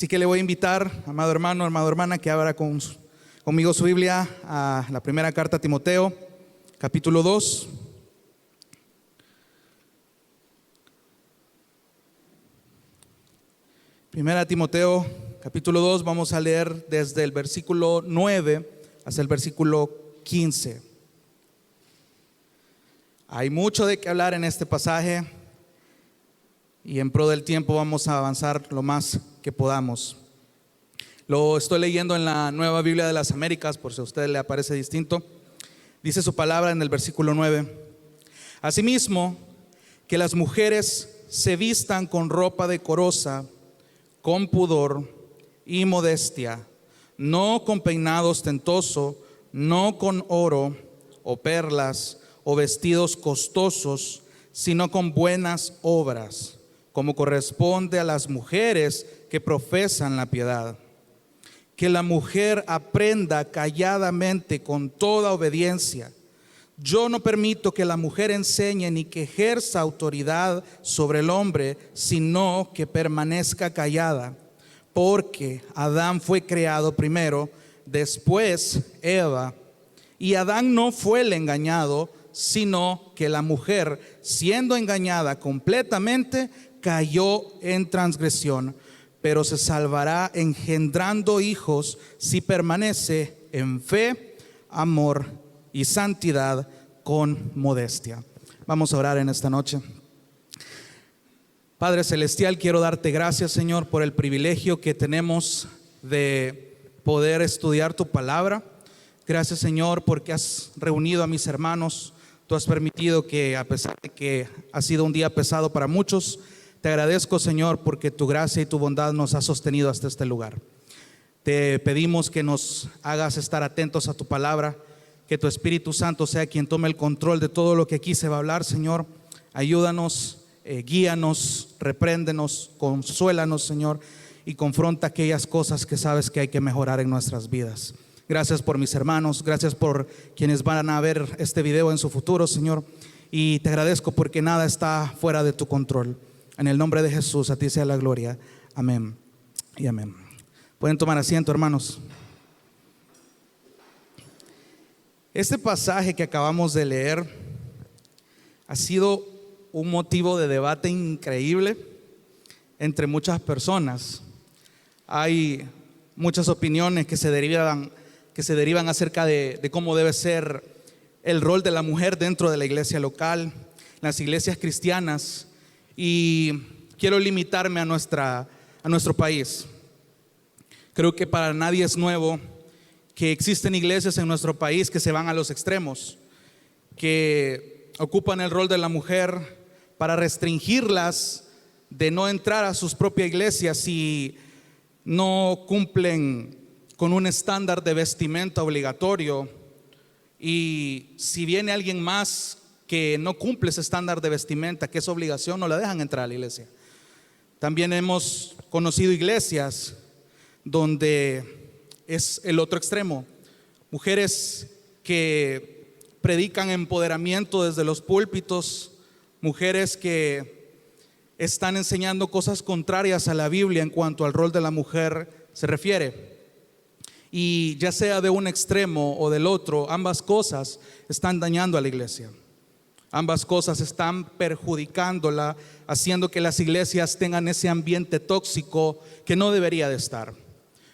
Así que le voy a invitar, amado hermano, amada hermana, que abra conmigo su Biblia a la primera carta a Timoteo, capítulo 2. Primera Timoteo, capítulo 2, vamos a leer desde el versículo 9 hasta el versículo 15. Hay mucho de qué hablar en este pasaje y en pro del tiempo vamos a avanzar lo más que podamos. Lo estoy leyendo en la Nueva Biblia de las Américas, por si a usted le aparece distinto. Dice su palabra en el versículo 9: Asimismo, que las mujeres se vistan con ropa decorosa, con pudor y modestia, no con peinado ostentoso, no con oro o perlas o vestidos costosos, sino con buenas obras, como corresponde a las mujeres que profesan la piedad. Que la mujer aprenda calladamente con toda obediencia. Yo no permito que la mujer enseñe ni que ejerza autoridad sobre el hombre, sino que permanezca callada, porque Adán fue creado primero, después Eva, y Adán no fue el engañado, sino que la mujer, siendo engañada completamente, cayó en transgresión, pero se salvará engendrando hijos si permanece en fe, amor y santidad con modestia. Vamos a orar en esta noche. Padre Celestial, quiero darte gracias, Señor, por el privilegio que tenemos de poder estudiar tu palabra. Gracias, Señor, porque has reunido a mis hermanos. Tú has permitido que, a pesar de que ha sido un día pesado para muchos, te agradezco, Señor, porque tu gracia y tu bondad nos ha sostenido hasta este lugar. Te pedimos que nos hagas estar atentos a tu palabra, que tu Espíritu Santo sea quien tome el control de todo lo que aquí se va a hablar, Señor. Ayúdanos, guíanos, repréndenos, consuélanos, Señor, y confronta aquellas cosas que sabes que hay que mejorar en nuestras vidas. Gracias por mis hermanos, gracias por quienes van a ver este video en su futuro, Señor, y te agradezco porque nada está fuera de tu control. En el nombre de Jesús, a ti sea la gloria. Amén y amén. Pueden tomar asiento, hermanos. Este pasaje que acabamos de leer ha sido un motivo de debate increíble entre muchas personas. Hay muchas opiniones que se derivan acerca de cómo debe ser el rol de la mujer dentro de la iglesia local, las iglesias cristianas, y quiero limitarme a nuestro país. Creo que para nadie es nuevo que existen iglesias en nuestro país que se van a los extremos, que ocupan el rol de la mujer para restringirlas de no entrar a sus propias iglesias si no cumplen con un estándar de vestimenta obligatorio, y si viene alguien más que no cumple ese estándar de vestimenta, que es obligación, no la dejan entrar a la iglesia. También hemos conocido iglesias donde es el otro extremo, mujeres que predican empoderamiento desde los púlpitos, mujeres que están enseñando cosas contrarias a la Biblia en cuanto al rol de la mujer se refiere. Y ya sea de un extremo o del otro, ambas cosas están dañando a la iglesia. Ambas cosas están perjudicándola, haciendo que las iglesias tengan ese ambiente tóxico que no debería de estar.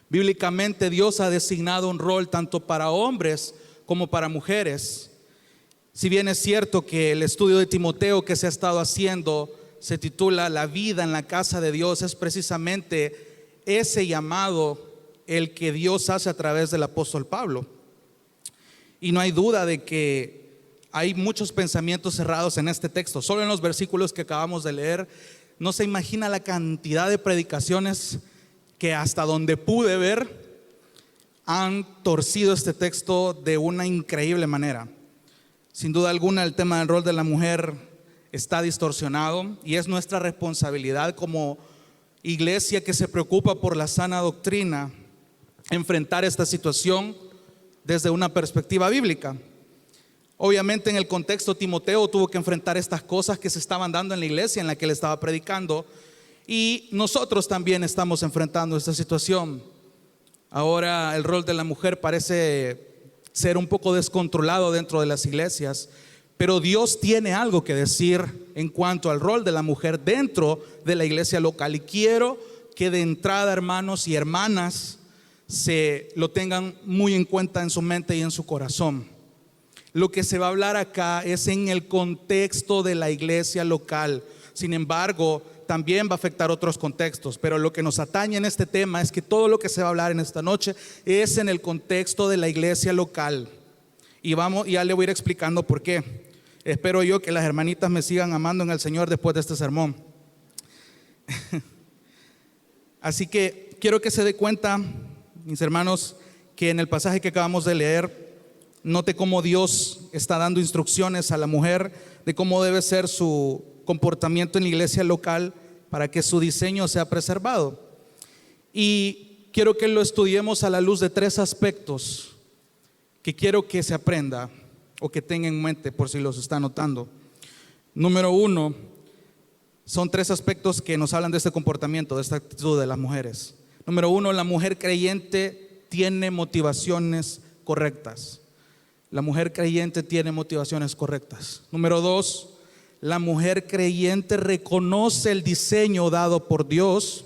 Bíblicamente Dios ha designado un rol tanto para hombres como para mujeres. Si bien es cierto que el estudio de Timoteo que se ha estado haciendo se titula La vida en la casa de Dios, es precisamente ese llamado el que Dios hace a través del apóstol Pablo. Y no hay duda de que hay muchos pensamientos cerrados en este texto. Solo en los versículos que acabamos de leer, no se imagina la cantidad de predicaciones que hasta donde pude ver han torcido este texto de una increíble manera. Sin duda alguna, el tema del rol de la mujer está distorsionado y es nuestra responsabilidad como iglesia que se preocupa por la sana doctrina enfrentar esta situación desde una perspectiva bíblica. Obviamente, en el contexto, Timoteo tuvo que enfrentar estas cosas que se estaban dando en la iglesia en la que él estaba predicando, Y nosotros también estamos enfrentando esta situación. Ahora el rol de la mujer parece ser un poco descontrolado dentro de las iglesias, pero Dios tiene algo que decir en cuanto al rol de la mujer dentro de la iglesia local. Y quiero que de entrada, hermanos y hermanas, se lo tengan muy en cuenta en su mente y en su corazón. Lo que se va a hablar acá es en el contexto de la iglesia local. Sin embargo, también va a afectar otros contextos, pero lo que nos atañe en este tema es que todo lo que se va a hablar en esta noche es en el contexto de la iglesia local. Y ya le voy a ir explicando por qué. Espero yo que las hermanitas me sigan amando en el Señor después de este sermón. Así que quiero que se dé cuenta, mis hermanos, que en el pasaje que acabamos de leer, note cómo Dios está dando instrucciones a la mujer de cómo debe ser su comportamiento en la iglesia local para que su diseño sea preservado. Y quiero que lo estudiemos a la luz de 3 aspectos que quiero que se aprenda o que tenga en mente por si los está notando. Número 1, son 3 aspectos que nos hablan de este comportamiento, de esta actitud de las mujeres. Número 1, la mujer creyente tiene motivaciones correctas. La mujer creyente tiene motivaciones correctas. Número 2, la mujer creyente reconoce el diseño dado por Dios.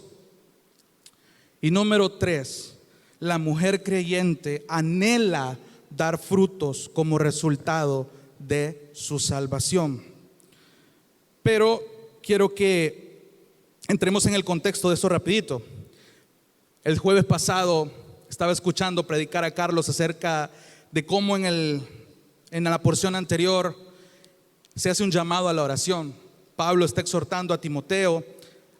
Y número 3, la mujer creyente anhela dar frutos como resultado de su salvación. Pero quiero que entremos en el contexto de eso rapidito. El jueves pasado estaba escuchando predicar a Carlos acerca de cómo en la porción anterior se hace un llamado a la oración. Pablo está exhortando a Timoteo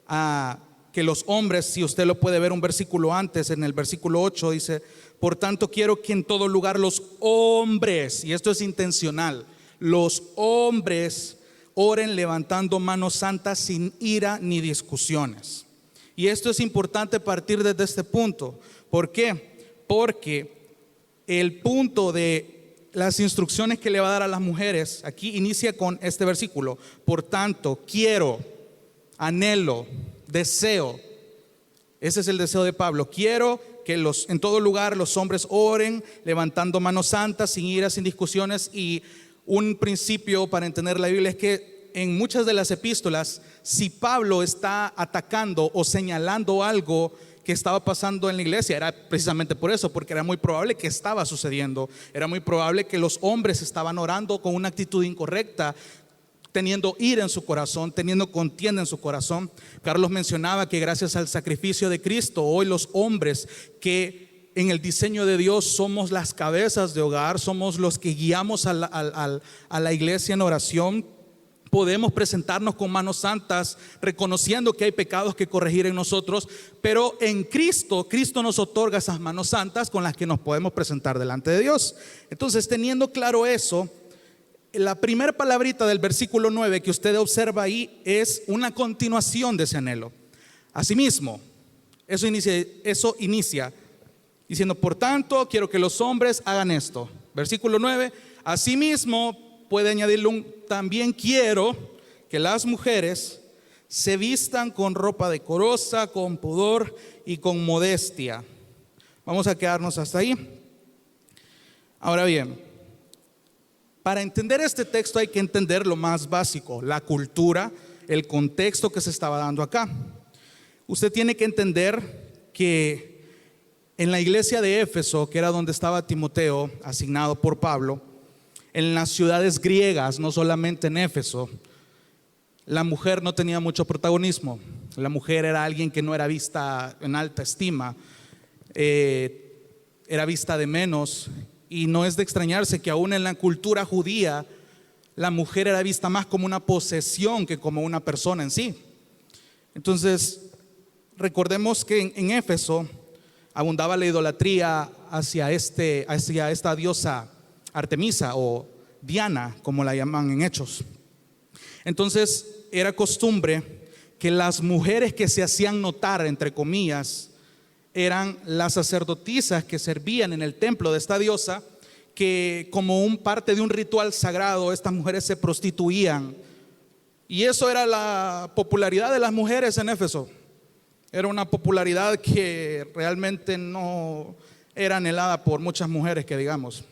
a que los hombres, si usted lo puede ver un versículo antes, en el versículo 8 dice: por tanto quiero que en todo lugar los hombres, y esto es intencional, los hombres oren levantando manos santas sin ira ni discusiones. Y esto es importante partir desde este punto. ¿Por qué? Porque el punto de las instrucciones que le va a dar a las mujeres aquí inicia con este versículo: por tanto quiero, anhelo, deseo. Ese es el deseo de Pablo. Quiero que en todo lugar los hombres oren levantando manos santas, sin ira, sin discusiones. Y un principio para entender la Biblia es que en muchas de las epístolas, si Pablo está atacando o señalando algo que estaba pasando en la iglesia, era precisamente por eso, porque era muy probable que estaba sucediendo. Era muy probable que los hombres estaban orando con una actitud incorrecta, teniendo ira en su corazón, teniendo contienda en su corazón. Carlos mencionaba que gracias al sacrificio de Cristo, hoy los hombres que en el diseño de Dios somos las cabezas de hogar, somos los que guiamos a la iglesia en oración, podemos presentarnos con manos santas, reconociendo que hay pecados que corregir en nosotros, pero en Cristo nos otorga esas manos santas con las que nos podemos presentar delante de Dios. Entonces, teniendo claro eso, la primera palabrita del versículo 9 que usted observa ahí es una continuación de ese anhelo. Asimismo, eso inicia diciendo: por tanto, quiero que los hombres hagan esto. Versículo 9, asimismo, puede añadirle también quiero que las mujeres se vistan con ropa decorosa, con pudor y con modestia. Vamos a quedarnos hasta ahí. Ahora bien, para entender este texto hay que entender lo más básico: la cultura, el contexto que se estaba dando acá. Usted tiene que entender que en la iglesia de Éfeso, que era donde estaba Timoteo, asignado por Pablo, en las ciudades griegas, no solamente en Éfeso, la mujer no tenía mucho protagonismo. La mujer era alguien que no era vista en alta estima, era vista de menos. Y no es de extrañarse que aún en la cultura judía la mujer era vista más como una posesión que como una persona en sí. Entonces, recordemos que en Éfeso abundaba la idolatría hacia esta diosa Artemisa o Diana, como la llaman en Hechos. Entonces era costumbre que las mujeres que se hacían notar, entre comillas, eran las sacerdotisas que servían en el templo de esta diosa, que como parte de un ritual sagrado, estas mujeres se prostituían Y eso era la popularidad de las mujeres en Éfeso. Era una popularidad que realmente no era anhelada por muchas mujeres, que digamos.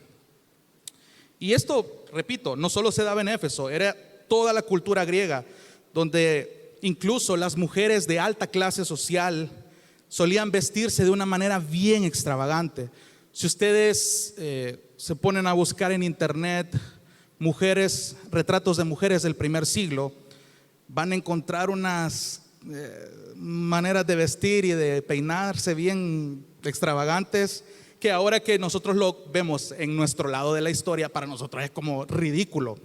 Y esto, repito, no solo se daba en Éfeso, era toda la cultura griega, donde incluso las mujeres de alta clase social solían vestirse de una manera bien extravagante. Si ustedes se ponen a buscar en internet mujeres, retratos de mujeres del primer siglo, van a encontrar unas maneras de vestir y de peinarse bien extravagantes, que ahora que nosotros lo vemos en nuestro lado de la historia, para nosotros es como ridículo.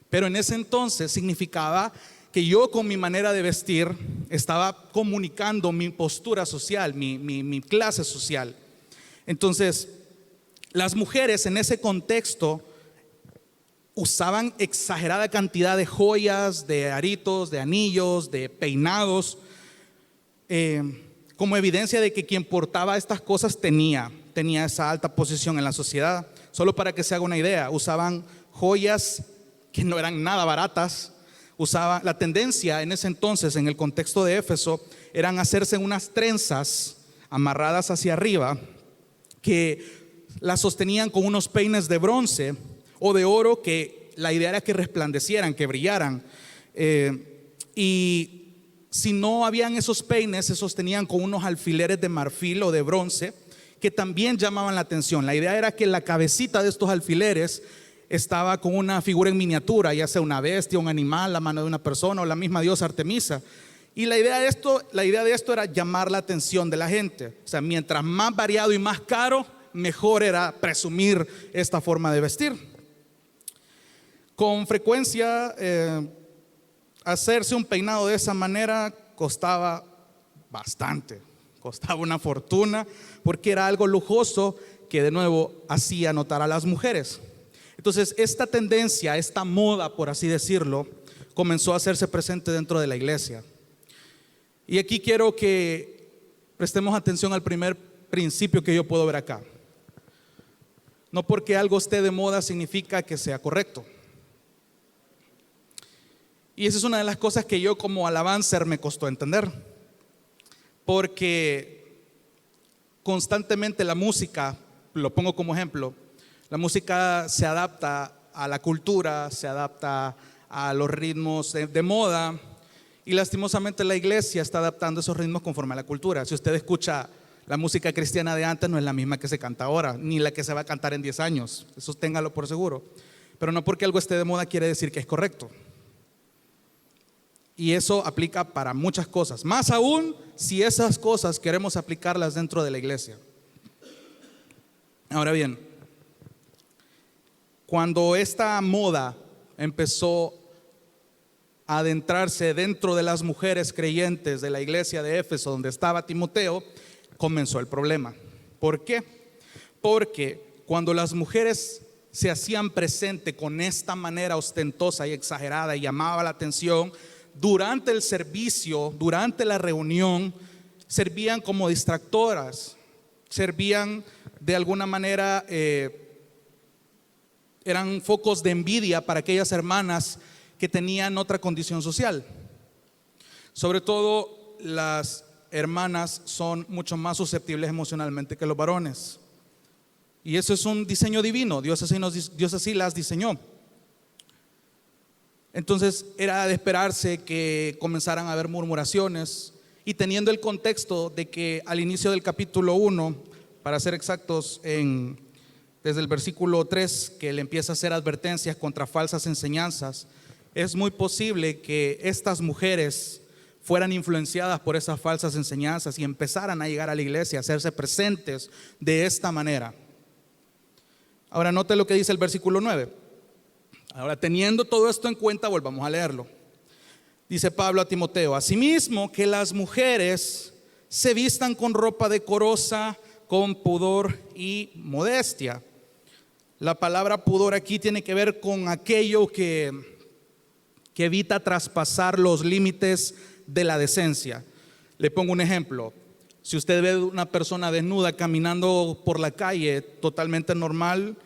Pero en ese entonces significaba que yo, con mi manera de vestir, estaba comunicando mi postura social, mi clase social. Entonces, las mujeres en ese contexto usaban exagerada cantidad de joyas, de aritos, de anillos, de peinados, como evidencia de que quien portaba estas cosas tenía esa alta posición en la sociedad. Solo para que se haga una idea, usaban joyas que no eran nada baratas. La tendencia en ese entonces, en el contexto de Éfeso, eran hacerse unas trenzas amarradas hacia arriba que las sostenían con unos peines de bronce o de oro, que la idea era que resplandecieran, que brillaran. Y si no habían esos peines, se sostenían con unos alfileres de marfil o de bronce, que también llamaban la atención. La idea era que la cabecita de estos alfileres estaba con una figura en miniatura, ya sea una bestia, un animal, la mano de una persona o la misma diosa Artemisa. Y la idea de esto era llamar la atención de la gente. O sea, mientras más variado y más caro, mejor era presumir esta forma de vestir. Con frecuencia, hacerse un peinado de esa manera costaba bastante, costaba una fortuna, porque era algo lujoso que de nuevo hacía notar a las mujeres. Entonces, esta tendencia, esta moda, por así decirlo, comenzó a hacerse presente dentro de la iglesia. Y aquí quiero que prestemos atención al primer principio que yo puedo ver acá. No porque algo esté de moda significa que sea correcto. Y esa es una de las cosas que yo, como alabancer, me costó entender. Porque constantemente la música, lo pongo como ejemplo, la música se adapta a la cultura, se adapta a los ritmos de moda, y lastimosamente la iglesia está adaptando esos ritmos conforme a la cultura. Si usted escucha la música cristiana de antes, no es la misma que se canta ahora, ni la que se va a cantar en 10 años, eso téngalo por seguro. Pero no porque algo esté de moda quiere decir que es correcto. Y eso aplica para muchas cosas, más aún si esas cosas queremos aplicarlas dentro de la iglesia. Ahora bien, cuando esta moda empezó a adentrarse dentro de las mujeres creyentes de la iglesia de Éfeso, donde estaba Timoteo, comenzó el problema. ¿Por qué? Porque cuando las mujeres se hacían presente con esta manera ostentosa y exagerada y llamaba la atención, durante el servicio, durante la reunión, servían como distractoras, servían de alguna manera, eran focos de envidia para aquellas hermanas que tenían otra condición social. Sobre todo las hermanas son mucho más susceptibles emocionalmente que los varones. Y eso es un diseño divino, Dios así las diseñó. Entonces era de esperarse que comenzaran a haber murmuraciones, y teniendo el contexto de que al inicio del capítulo 1, para ser exactos, desde el versículo 3, que le empieza a hacer advertencias contra falsas enseñanzas, es muy posible que estas mujeres fueran influenciadas por esas falsas enseñanzas y empezaran a llegar a la iglesia, a hacerse presentes de esta manera. Ahora note lo que dice el versículo 9. Ahora, teniendo todo esto en cuenta, volvamos a leerlo. Dice Pablo a Timoteo: asimismo, que las mujeres se vistan con ropa decorosa, con pudor y modestia. La palabra pudor aquí tiene que ver con aquello que evita traspasar los límites de la decencia. Le pongo un ejemplo. Si usted ve una persona desnuda caminando por la calle totalmente normal,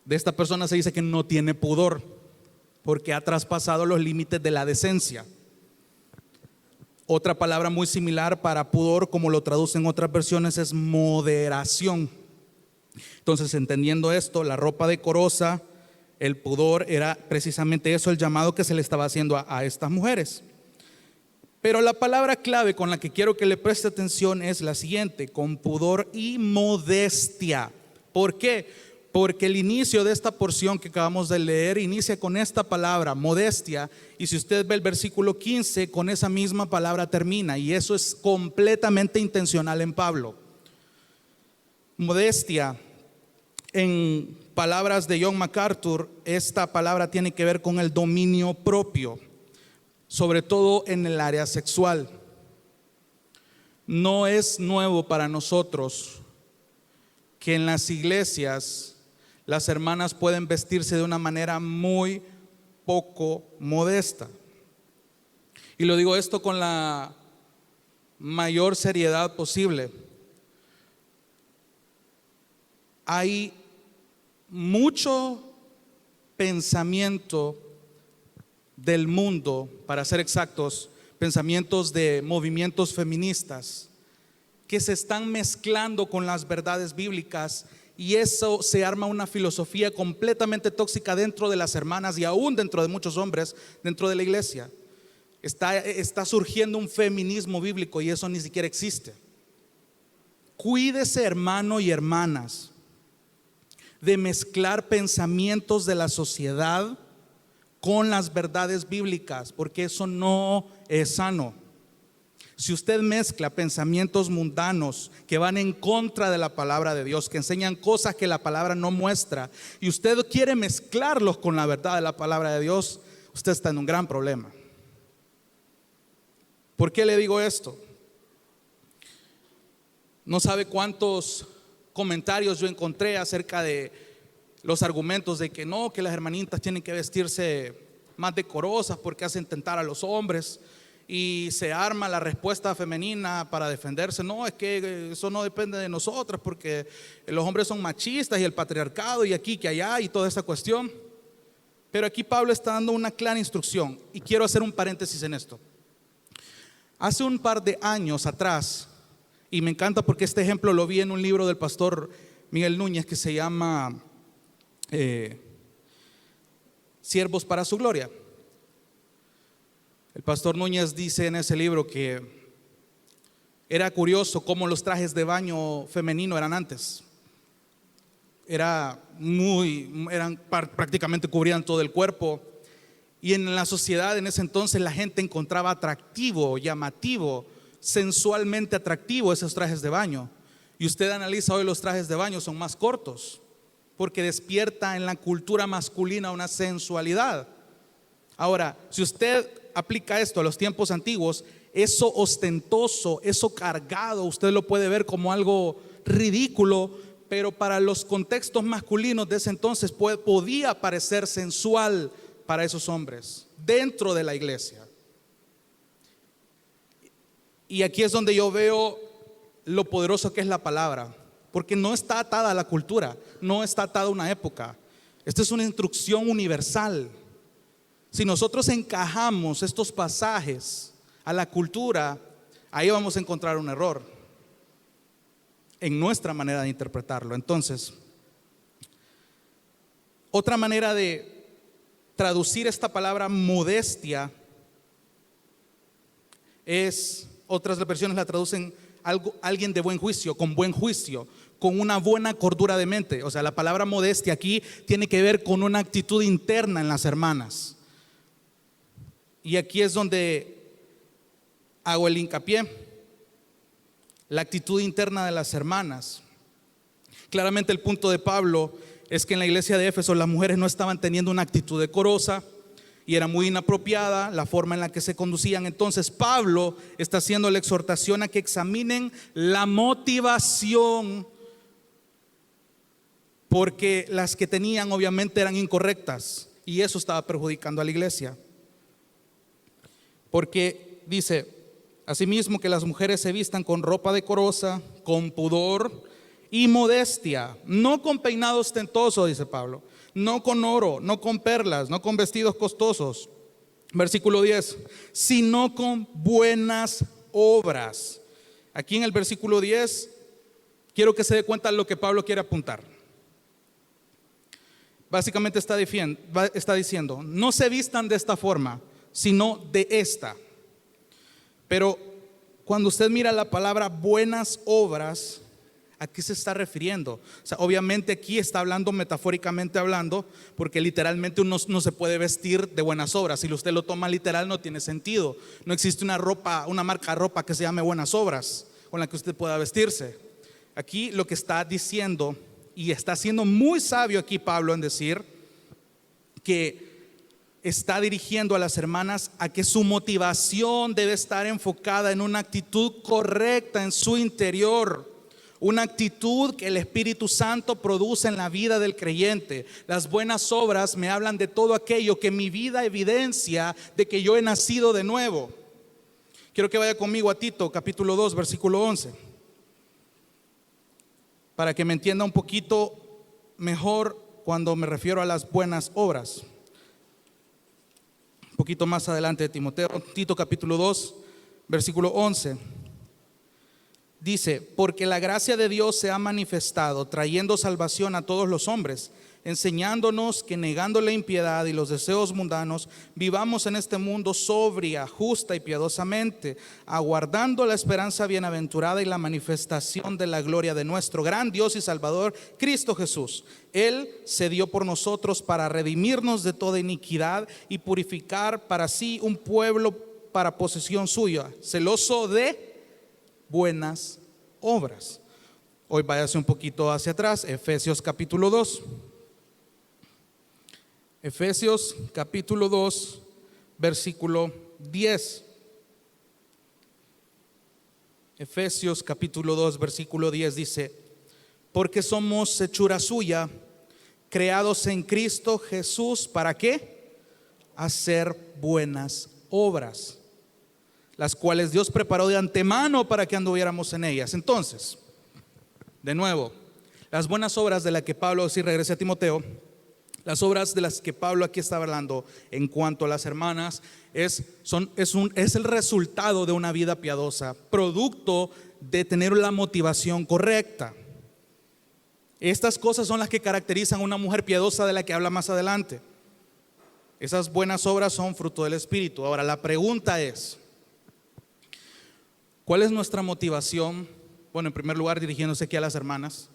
de esta persona se dice que no tiene pudor. porque ha traspasado los límites de la decencia. Otra palabra muy similar para pudor, como lo traducen otras versiones, es moderación. Entonces, entendiendo esto, la ropa decorosa, el pudor, era precisamente eso, el llamado que se le estaba haciendo a estas mujeres. Pero la palabra clave con la que quiero que le preste atención es la siguiente: con pudor y modestia. ¿Por qué? Porque el inicio de esta porción que acabamos de leer inicia con esta palabra, modestia, y si usted ve el versículo 15, con esa misma palabra termina, y eso es completamente intencional en Pablo. Modestia, en palabras de John MacArthur, esta palabra tiene que ver con el dominio propio, sobre todo en el área sexual. No es nuevo para nosotros que en las iglesias las hermanas pueden vestirse de una manera muy poco modesta. Y lo digo esto con la mayor seriedad posible. Hay mucho pensamiento del mundo, para ser exactos, pensamientos de movimientos feministas que se están mezclando con las verdades bíblicas, y eso se arma una filosofía completamente tóxica dentro de las hermanas y aún dentro de muchos hombres dentro de la iglesia. Está surgiendo un feminismo bíblico y eso ni siquiera existe. Cuídese, hermano y hermanas, de mezclar pensamientos de la sociedad con las verdades bíblicas, porque eso no es sano. Si usted mezcla pensamientos mundanos que van en contra de la palabra de Dios, que enseñan cosas que la palabra no muestra, y usted quiere mezclarlos con la verdad de la palabra de Dios, usted está en un gran problema. ¿Por qué le digo esto? No sabe cuántos comentarios yo encontré acerca de los argumentos de que no, que las hermanitas tienen que vestirse más decorosas porque hacen tentar a los hombres. Y se arma la respuesta femenina para defenderse. No, es que eso no depende de nosotras, porque los hombres son machistas y el patriarcado y aquí que allá y toda esa cuestión. Pero aquí Pablo está dando una clara instrucción, y quiero hacer un paréntesis en esto. Hace un par de años atrás, y me encanta porque este ejemplo lo vi en un libro del pastor Miguel Núñez que se llama Siervos para su Gloria. El pastor Núñez dice en ese libro que era curioso cómo los trajes de baño femenino eran antes. Prácticamente cubrían todo el cuerpo, y en la sociedad en ese entonces la gente encontraba atractivo, llamativo, sensualmente atractivo esos trajes de baño. Y usted analiza hoy, los trajes de baño son más cortos porque despierta en la cultura masculina una sensualidad. Ahora, si usted aplica esto a los tiempos antiguos, eso ostentoso, eso cargado, usted lo puede ver como algo ridículo, pero para los contextos masculinos de ese entonces podía parecer sensual para esos hombres dentro de la iglesia. Y aquí es donde yo veo lo poderoso que es la palabra, porque no está atada a la cultura, no está atada a una época. Esta es una instrucción universal. Si nosotros encajamos estos pasajes a la cultura, ahí vamos a encontrar un error en nuestra manera de interpretarlo. Entonces, otra manera de traducir esta palabra modestia es, otras versiones la traducen alguien de buen juicio, con buen juicio, con una buena cordura de mente. O sea, la palabra modestia aquí tiene que ver con una actitud interna en las hermanas. Y aquí es donde hago el hincapié, la actitud interna de las hermanas. Claramente el punto de Pablo es que en la iglesia de Éfeso las mujeres no estaban teniendo una actitud decorosa y era muy inapropiada la forma en la que se conducían. Entonces Pablo está haciendo la exhortación a que examinen la motivación, porque las que tenían obviamente eran incorrectas y eso estaba perjudicando a la iglesia. Porque dice, asimismo que las mujeres se vistan con ropa decorosa, con pudor y modestia, no con peinado ostentoso, dice Pablo. no con oro, no con perlas, no con vestidos costosos. Versículo 10, sino con buenas obras. Aquí en el versículo 10 quiero que se dé cuenta de lo que Pablo quiere apuntar. Básicamente está diciendo, no se vistan de esta forma, sino de esta. Pero cuando usted mira la palabra buenas obras, ¿a qué se está refiriendo? O sea, obviamente aquí está hablando metafóricamente hablando, porque literalmente uno no se puede vestir de buenas obras. Si usted lo toma literal, no tiene sentido. No existe una marca de ropa que se llame buenas obras con la que usted pueda vestirse. Aquí lo que está diciendo, y está siendo muy sabio aquí Pablo en decir que está dirigiendo a las hermanas a que su motivación debe estar enfocada en una actitud correcta en su interior, una actitud que el Espíritu Santo produce en la vida del creyente. Las buenas obras me hablan de todo aquello que mi vida evidencia de que yo he nacido de nuevo. Quiero que vaya conmigo a Tito capítulo 2 versículo 11, para que me entienda un poquito mejor cuando me refiero a las buenas obras. Un poquito más adelante de Timoteo, Tito capítulo 2 versículo 11. Dice, porque la gracia de Dios se ha manifestado, trayendo salvación a todos los hombres, enseñándonos que negando la impiedad y los deseos mundanos, vivamos en este mundo sobria, justa y piadosamente, aguardando la esperanza bienaventurada y la manifestación de la gloria de nuestro gran Dios y Salvador, Cristo Jesús. Él se dio por nosotros para redimirnos de toda iniquidad y purificar para sí un pueblo para posesión suya, celoso de buenas obras. Hoy váyase un poquito hacia atrás, Efesios capítulo 2. Efesios capítulo 2, versículo 10. Efesios capítulo 2, versículo 10 dice, porque somos hechura suya, creados en Cristo Jesús, ¿para qué? Hacer buenas obras, las cuales Dios preparó de antemano para que anduviéramos en ellas. Entonces, de nuevo, las buenas obras de las que Pablo, si regresa a Timoteo, las obras de las que Pablo aquí está hablando en cuanto a las hermanas es el resultado de una vida piadosa, producto de tener la motivación correcta. Estas cosas son las que caracterizan a una mujer piadosa de la que habla más adelante. Esas buenas obras son fruto del Espíritu. Ahora la pregunta es, ¿cuál es nuestra motivación? Bueno, en primer lugar, dirigiéndose aquí a las hermanas,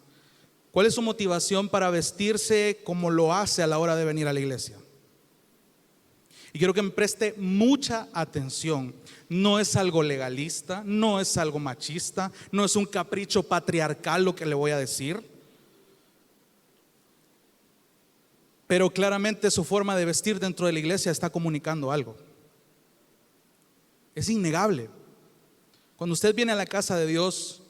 ¿cuál es su motivación para vestirse como lo hace a la hora de venir a la iglesia? Y quiero que me preste mucha atención. No es algo legalista, no es algo machista, no es un capricho patriarcal lo que le voy a decir. Pero claramente su forma de vestir dentro de la iglesia está comunicando algo. Es innegable. Cuando usted viene a la casa de Dios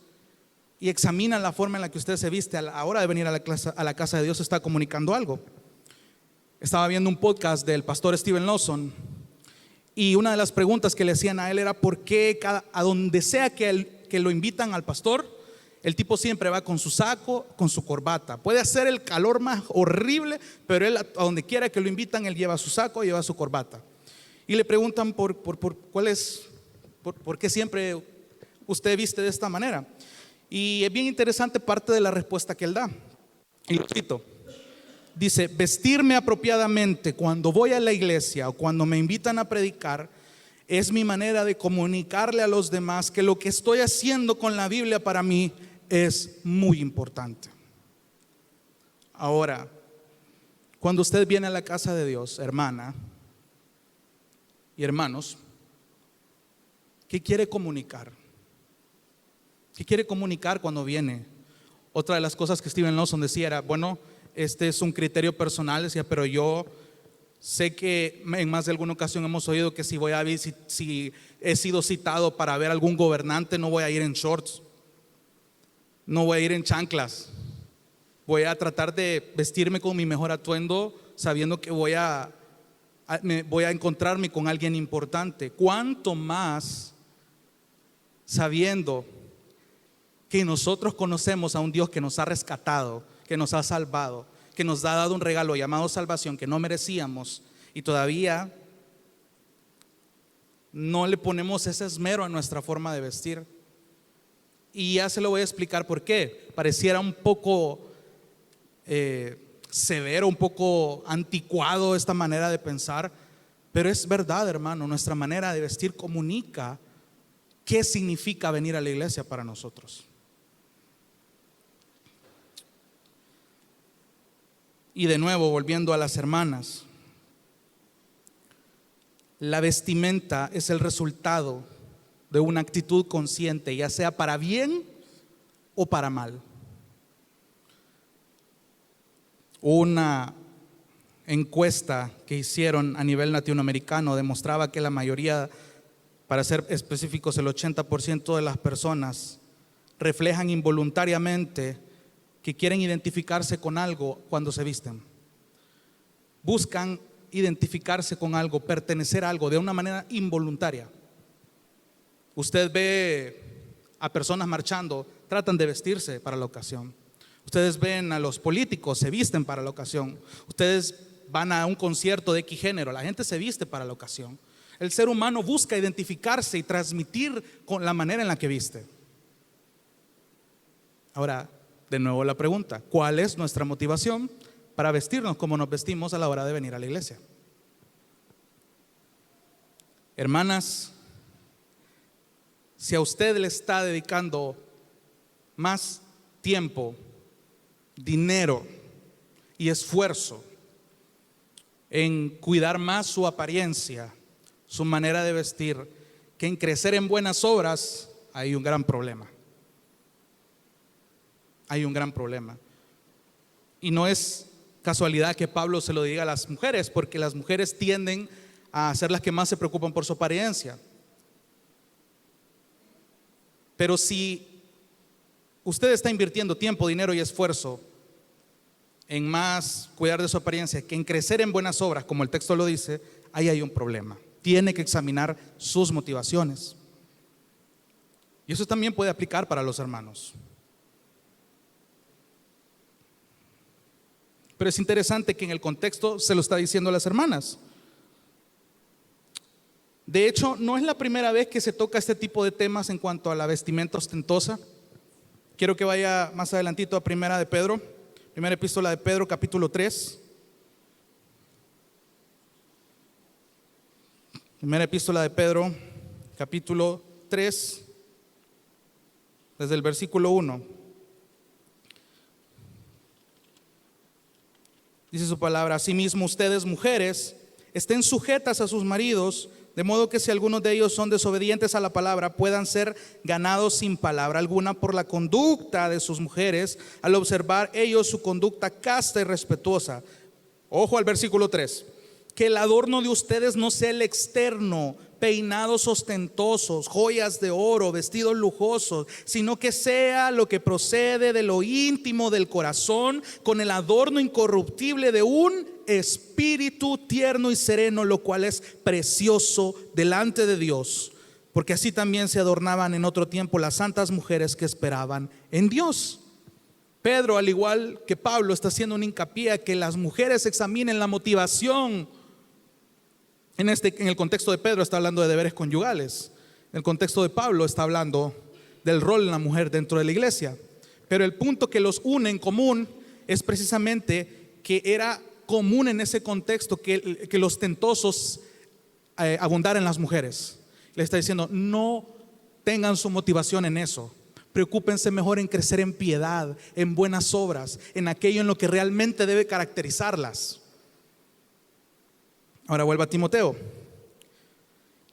y examina la forma en la que usted se viste a la hora de venir a la casa de Dios, está comunicando algo. Estaba viendo un podcast del pastor Steven Lawson y una de las preguntas que le hacían a él era por qué a donde sea que lo invitan al pastor, el tipo siempre va con su saco, con su corbata. Puede hacer el calor más horrible, pero él a donde quiera que lo invitan, él lleva su saco, lleva su corbata. Y le preguntan por qué siempre usted viste de esta manera. Y es bien interesante parte de la respuesta que él da. Y lo cito. Dice, vestirme apropiadamente cuando voy a la iglesia o cuando me invitan a predicar es mi manera de comunicarle a los demás que lo que estoy haciendo con la Biblia para mí es muy importante. Ahora, cuando usted viene a la casa de Dios, hermana y hermanos, ¿qué quiere comunicar? ¿Qué quiere comunicar cuando viene? Otra de las cosas que Steven Lawson decía era, bueno, este es un criterio personal, decía, pero yo sé que en más de alguna ocasión hemos oído que si he sido citado para ver algún gobernante, no voy a ir en shorts, no voy a ir en chanclas, voy a tratar de vestirme con mi mejor atuendo, sabiendo que voy a encontrarme con alguien importante. Cuánto más sabiendo que nosotros conocemos a un Dios que nos ha rescatado, que nos ha salvado, que nos ha dado un regalo llamado salvación que no merecíamos, y todavía no le ponemos ese esmero a nuestra forma de vestir. Y ya se lo voy a explicar por qué. Pareciera un poco severo, un poco anticuado esta manera de pensar, pero es verdad, hermano. Nuestra manera de vestir comunica qué significa venir a la iglesia para nosotros. Y de nuevo, volviendo a las hermanas, la vestimenta es el resultado de una actitud consciente, ya sea para bien o para mal. Una encuesta que hicieron a nivel latinoamericano demostraba que la mayoría, para ser específicos, el 80% de las personas reflejan involuntariamente que quieren identificarse con algo cuando se visten. Buscan identificarse con algo, pertenecer a algo de una manera involuntaria. Usted ve a personas marchando, tratan de vestirse para la ocasión. Ustedes ven a los políticos, se visten para la ocasión. Ustedes van a un concierto de X género, la gente se viste para la ocasión. El ser humano busca identificarse y transmitir con la manera en la que viste. Ahora, de nuevo la pregunta: ¿cuál es nuestra motivación para vestirnos como nos vestimos a la hora de venir a la iglesia? Hermanas, si a usted le está dedicando más tiempo, dinero y esfuerzo en cuidar más su apariencia, su manera de vestir, que en crecer en buenas obras, hay un gran problema. Hay un gran problema. Y no es casualidad que Pablo se lo diga a las mujeres, porque las mujeres tienden a ser las que más se preocupan por su apariencia. Pero si usted está invirtiendo tiempo, dinero y esfuerzo en más cuidar de su apariencia que en crecer en buenas obras, como el texto lo dice, ahí hay un problema. Tiene que examinar sus motivaciones. Y eso también puede aplicar para los hermanos. Pero es interesante que en el contexto se lo está diciendo a las hermanas. De hecho, no es la primera vez que se toca este tipo de temas en cuanto a la vestimenta ostentosa. Quiero que vaya más adelantito a Primera Epístola de Pedro, capítulo 3. Primera Epístola de Pedro, capítulo 3, desde el versículo 1. Dice su palabra: asimismo ustedes, mujeres, estén sujetas a sus maridos, de modo que si algunos de ellos son desobedientes a la palabra, puedan ser ganados sin palabra alguna por la conducta de sus mujeres, al observar ellos su conducta casta y respetuosa. Ojo al versículo 3. Que el adorno de ustedes no sea el externo, peinados ostentosos, joyas de oro, vestidos lujosos, sino que sea lo que procede de lo íntimo del corazón, con el adorno incorruptible de un espíritu tierno y sereno, lo cual es precioso delante de Dios, porque así también se adornaban en otro tiempo las santas mujeres que esperaban en Dios. Pedro, al igual que Pablo, está haciendo un hincapié a que las mujeres examinen la motivación. En el contexto de Pedro está hablando de deberes conyugales. En el contexto de Pablo está hablando del rol de la mujer dentro de la iglesia. Pero el punto que los une en común es precisamente que era común en ese contexto que los ostentosos abundaran en las mujeres. Le está diciendo: no tengan su motivación en eso. Preocúpense mejor en crecer en piedad, en buenas obras, en aquello en lo que realmente debe caracterizarlas. Ahora vuelva a Timoteo.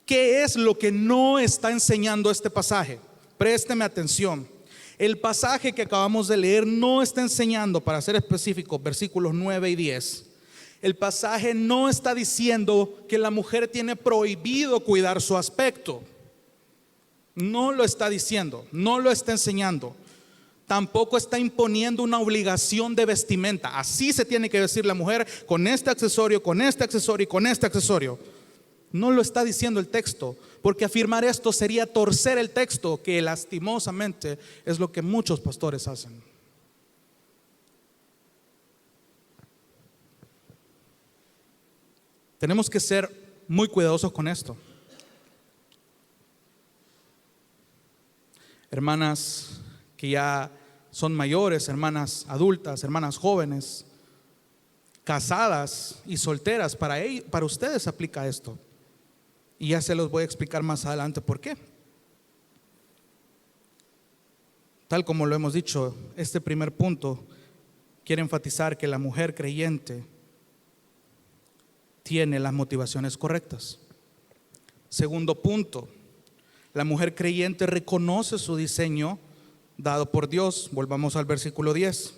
¿Qué es lo que no está enseñando este pasaje? Présteme atención. El pasaje que acabamos de leer no está enseñando, para ser específico, versículos 9 y 10. El pasaje no está diciendo que la mujer tiene prohibido cuidar su aspecto. No lo está diciendo, no lo está enseñando. Tampoco está imponiendo una obligación de vestimenta. Así se tiene que vestir la mujer, con este accesorio, con este accesorio y con este accesorio. No lo está diciendo el texto, porque afirmar esto sería torcer el texto, que lastimosamente es lo que muchos pastores hacen. Tenemos que ser muy cuidadosos con esto. Hermanas que ya son mayores, hermanas adultas, hermanas jóvenes, casadas y solteras, para ustedes aplica esto. Y ya se los voy a explicar más adelante por qué. Tal como lo hemos dicho, este primer punto quiere enfatizar que la mujer creyente tiene las motivaciones correctas. Segundo punto, la mujer creyente reconoce su diseño dado por Dios. Volvamos al versículo 10.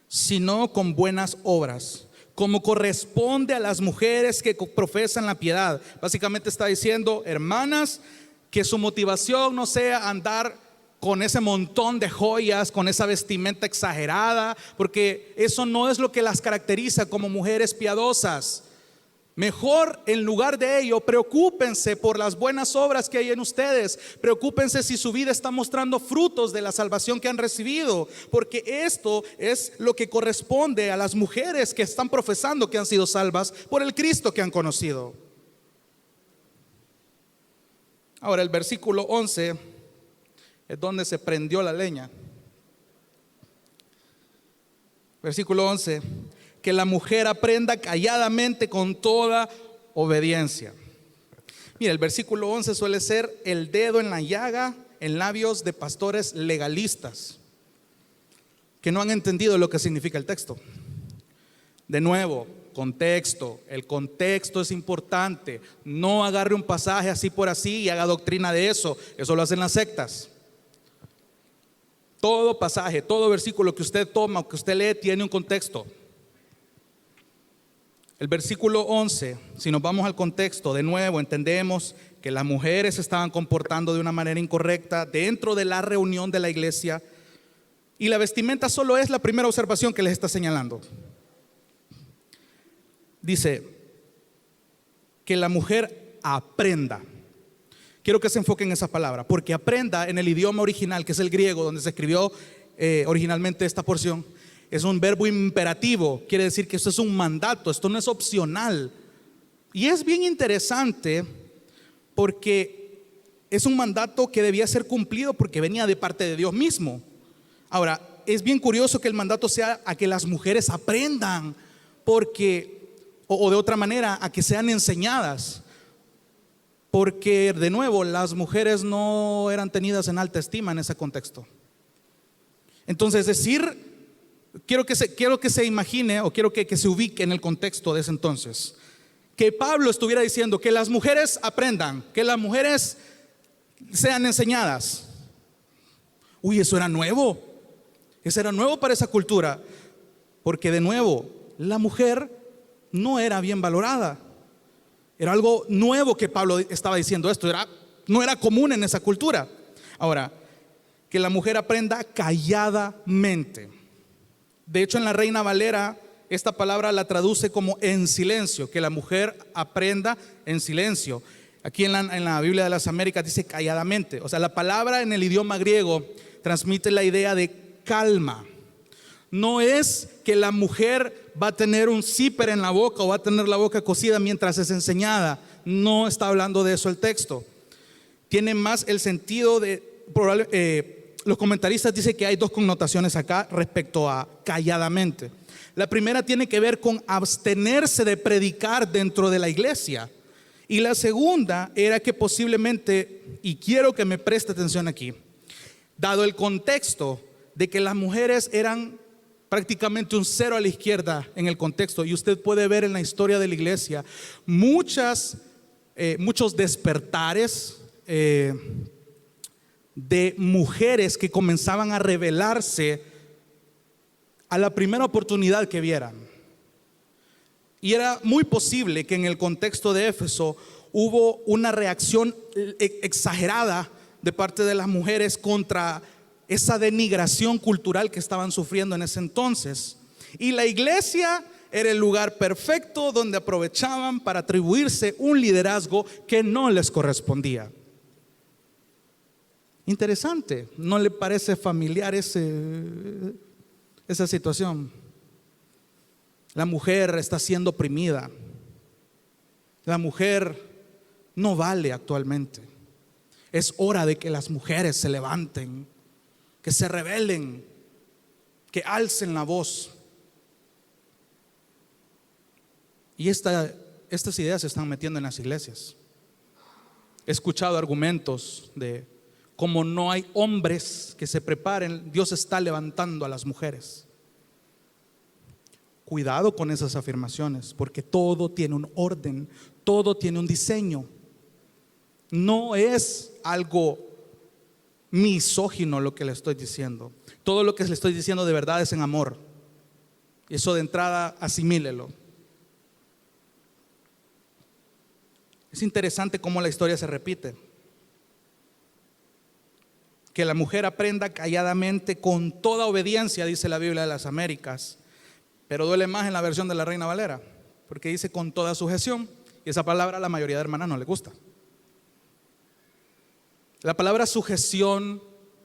Sino con buenas obras, como corresponde a las mujeres que profesan la piedad. Básicamente está diciendo, hermanas, que su motivación no sea andar con ese montón de joyas, con esa vestimenta exagerada, porque eso no es lo que las caracteriza como mujeres piadosas. Mejor, en lugar de ello, preocúpense por las buenas obras que hay en ustedes. Preocúpense si su vida está mostrando frutos de la salvación que han recibido, porque esto es lo que corresponde a las mujeres que están profesando que han sido salvas por el Cristo que han conocido. Ahora, el versículo 11 es donde se prendió la leña. Versículo 11: que la mujer aprenda calladamente con toda obediencia. Mira, el versículo 11 suele ser el dedo en la llaga en labios de pastores legalistas que no han entendido lo que significa el texto. De nuevo, contexto. El contexto es importante. No agarre un pasaje así por así y haga doctrina de eso. Eso lo hacen las sectas. Todo pasaje, todo versículo que usted toma o que usted lee tiene un contexto. El versículo 11, si nos vamos al contexto, de nuevo entendemos que las mujeres se estaban comportando de una manera incorrecta dentro de la reunión de la iglesia, y la vestimenta solo es la primera observación que les está señalando. Dice que la mujer aprenda. Quiero que se enfoquen en esa palabra, porque aprenda en el idioma original, que es el griego, donde se escribió originalmente esta porción, es un verbo imperativo. Quiere decir que esto es un mandato, esto no es opcional. Y es bien interesante porque es un mandato que debía ser cumplido porque venía de parte de Dios mismo. Ahora, es bien curioso que el mandato sea a que las mujeres aprendan, porque, o de otra manera, a que sean enseñadas. Porque de nuevo, las mujeres no eran tenidas en alta estima en ese contexto. Entonces, quiero que se imagine, o quiero que se ubique en el contexto de ese entonces, que Pablo estuviera diciendo que las mujeres aprendan, que las mujeres sean enseñadas. Uy, eso era nuevo. Eso era nuevo para esa cultura, porque de nuevo, la mujer no era bien valorada. Era algo nuevo que Pablo estaba diciendo esto, no era común en esa cultura. Ahora, que la mujer aprenda calladamente. De hecho, en la Reina Valera, esta palabra la traduce como en silencio, que la mujer aprenda en silencio. Aquí en la Biblia de las Américas dice calladamente. O sea, la palabra en el idioma griego transmite la idea de calma. No es que la mujer va a tener un zipper en la boca o va a tener la boca cosida mientras es enseñada. No está hablando de eso el texto. Tiene más el sentido de los comentaristas dicen que hay dos connotaciones acá respecto a calladamente. La primera tiene que ver con abstenerse de predicar dentro de la iglesia. Y la segunda era que posiblemente, y quiero que me preste atención aquí, dado el contexto de que las mujeres eran prácticamente un cero a la izquierda en el contexto, y usted puede ver en la historia de la iglesia muchos despertares de mujeres que comenzaban a rebelarse a la primera oportunidad que vieran. Y era muy posible que en el contexto de Éfeso hubo una reacción exagerada de parte de las mujeres contra esa denigración cultural que estaban sufriendo en ese entonces. Y la iglesia era el lugar perfecto donde aprovechaban para atribuirse un liderazgo que no les correspondía. Interesante, ¿no le parece familiar esa situación? La mujer está siendo oprimida, La mujer no vale actualmente. Es hora de que las mujeres se levanten, que se rebelen, que alcen la voz. Y estas ideas se están metiendo en las iglesias. He escuchado argumentos de como no hay hombres que se preparen, Dios está levantando a las mujeres. Cuidado con esas afirmaciones, porque todo tiene un orden, todo tiene un diseño. No es algo misógino lo que le estoy diciendo. Todo lo que le estoy diciendo de verdad es en amor. Eso de entrada, asimílelo. Es interesante cómo la historia se repite. Que la mujer aprenda calladamente con toda obediencia, dice la Biblia de las Américas, pero duele más en la versión de la Reina Valera, porque dice con toda sujeción, y esa palabra a la mayoría de hermanas no le gusta. La palabra sujeción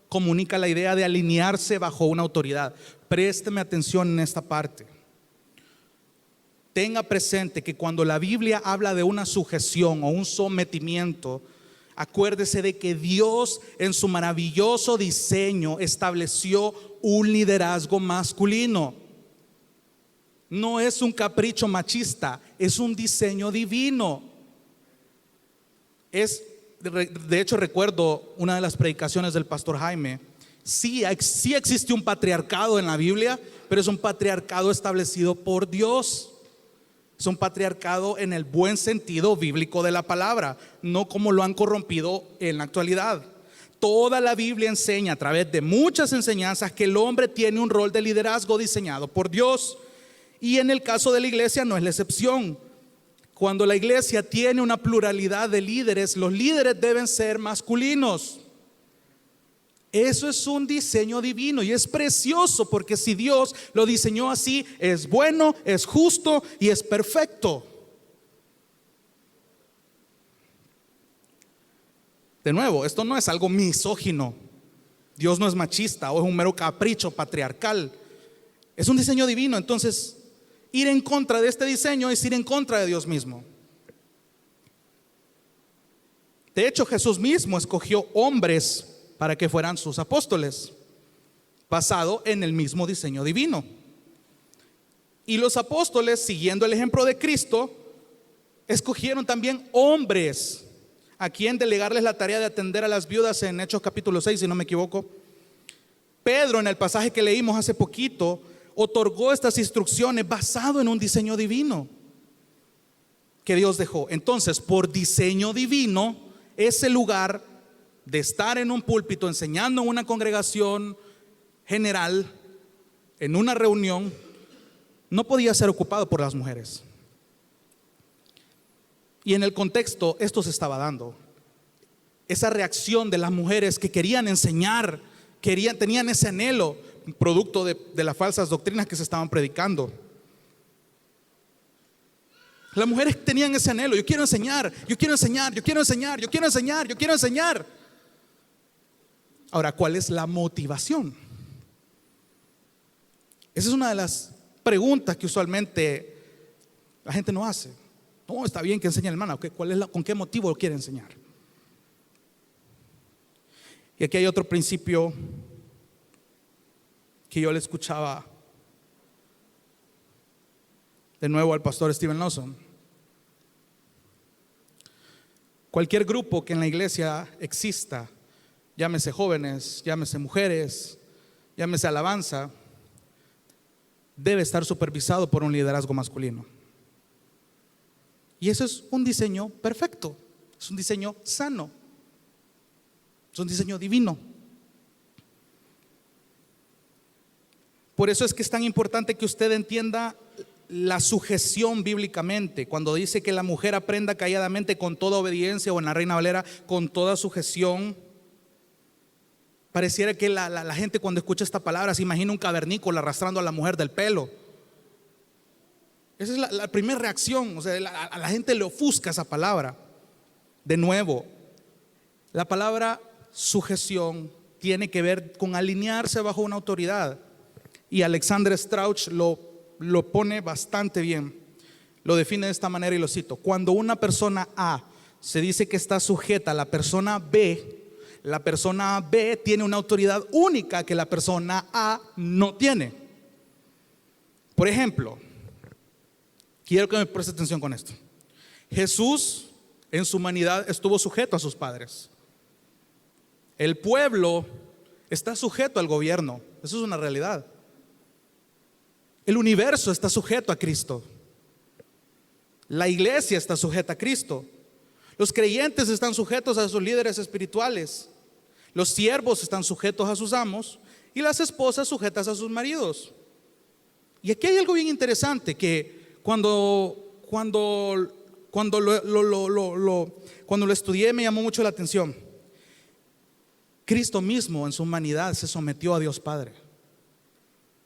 comunica la idea de alinearse bajo una autoridad. Présteme atención en esta parte. Tenga presente que cuando la Biblia habla de una sujeción o un sometimiento, acuérdese de que Dios en su maravilloso diseño estableció un liderazgo masculino. No es un capricho machista, es un diseño divino. De hecho, recuerdo una de las predicaciones del pastor Jaime. Sí existe un patriarcado en la Biblia, pero es un patriarcado establecido por Dios. Es un patriarcado en el buen sentido bíblico de la palabra, no como lo han corrompido en la actualidad. Toda la Biblia enseña a través de muchas enseñanzas que el hombre tiene un rol de liderazgo diseñado por Dios. Y en el caso de la iglesia no es la excepción. Cuando la iglesia tiene una pluralidad de líderes, los líderes deben ser masculinos. Eso es un diseño divino y es precioso, porque si Dios lo diseñó así, es bueno, es justo y es perfecto. De nuevo, esto no es algo misógino. Dios no es machista o es un mero capricho patriarcal. Es un diseño divino. Entonces, ir en contra de este diseño es ir en contra de Dios mismo. De hecho, Jesús mismo escogió hombres para que fueran sus apóstoles, basado en el mismo diseño divino. Y los apóstoles, siguiendo el ejemplo de Cristo, escogieron también hombres a quien delegarles la tarea de atender a las viudas en Hechos capítulo 6, si no me equivoco. Pedro, en el pasaje que leímos hace poquito, otorgó estas instrucciones basado en un diseño divino que Dios dejó. Entonces, por diseño divino, ese lugar de estar en un púlpito enseñando en una congregación general, en una reunión, no podía ser ocupado por las mujeres. Y en el contexto esto se estaba dando. Esa reacción de las mujeres que querían enseñar, tenían ese anhelo, producto de las falsas doctrinas que se estaban predicando. Las mujeres tenían ese anhelo: yo quiero enseñar, yo quiero enseñar, yo quiero enseñar, yo quiero enseñar, yo quiero enseñar. Ahora, ¿cuál es la motivación? Esa es una de las preguntas que usualmente la gente no hace. No, está bien que enseñe el hermano, ¿con qué motivo lo quiere enseñar? Y aquí hay otro principio que yo le escuchaba de nuevo al pastor Steven Lawson. Cualquier grupo que en la iglesia exista, llámese jóvenes, llámese mujeres, llámese alabanza, debe estar supervisado por un liderazgo masculino. Y eso es un diseño perfecto, es un diseño sano, es un diseño divino. Por eso es que es tan importante que usted entienda la sujeción bíblicamente. Cuando dice que la mujer aprenda calladamente con toda obediencia, o en la Reina Valera, con toda sujeción, pareciera que la gente cuando escucha esta palabra se imagina un cavernícola arrastrando a la mujer del pelo. Esa es la primera reacción. O sea, a la gente le ofusca esa palabra. De nuevo, la palabra sujeción tiene que ver con alinearse bajo una autoridad. Y Alexander Strauch lo pone bastante bien. lo define de esta manera y lo cito: cuando una persona A se dice que está sujeta a la persona B tiene una autoridad única que la persona A no tiene. Por ejemplo, quiero que me preste atención con esto. Jesús en su humanidad estuvo sujeto a sus padres. El pueblo está sujeto al gobierno, eso es una realidad. El universo está sujeto a Cristo. La iglesia está sujeta a Cristo. Los creyentes están sujetos a sus líderes espirituales. Los siervos están sujetos a sus amos y las esposas sujetas a sus maridos. Y aquí hay algo bien interesante que cuando lo estudié me llamó mucho la atención. Cristo mismo en su humanidad se sometió a Dios Padre.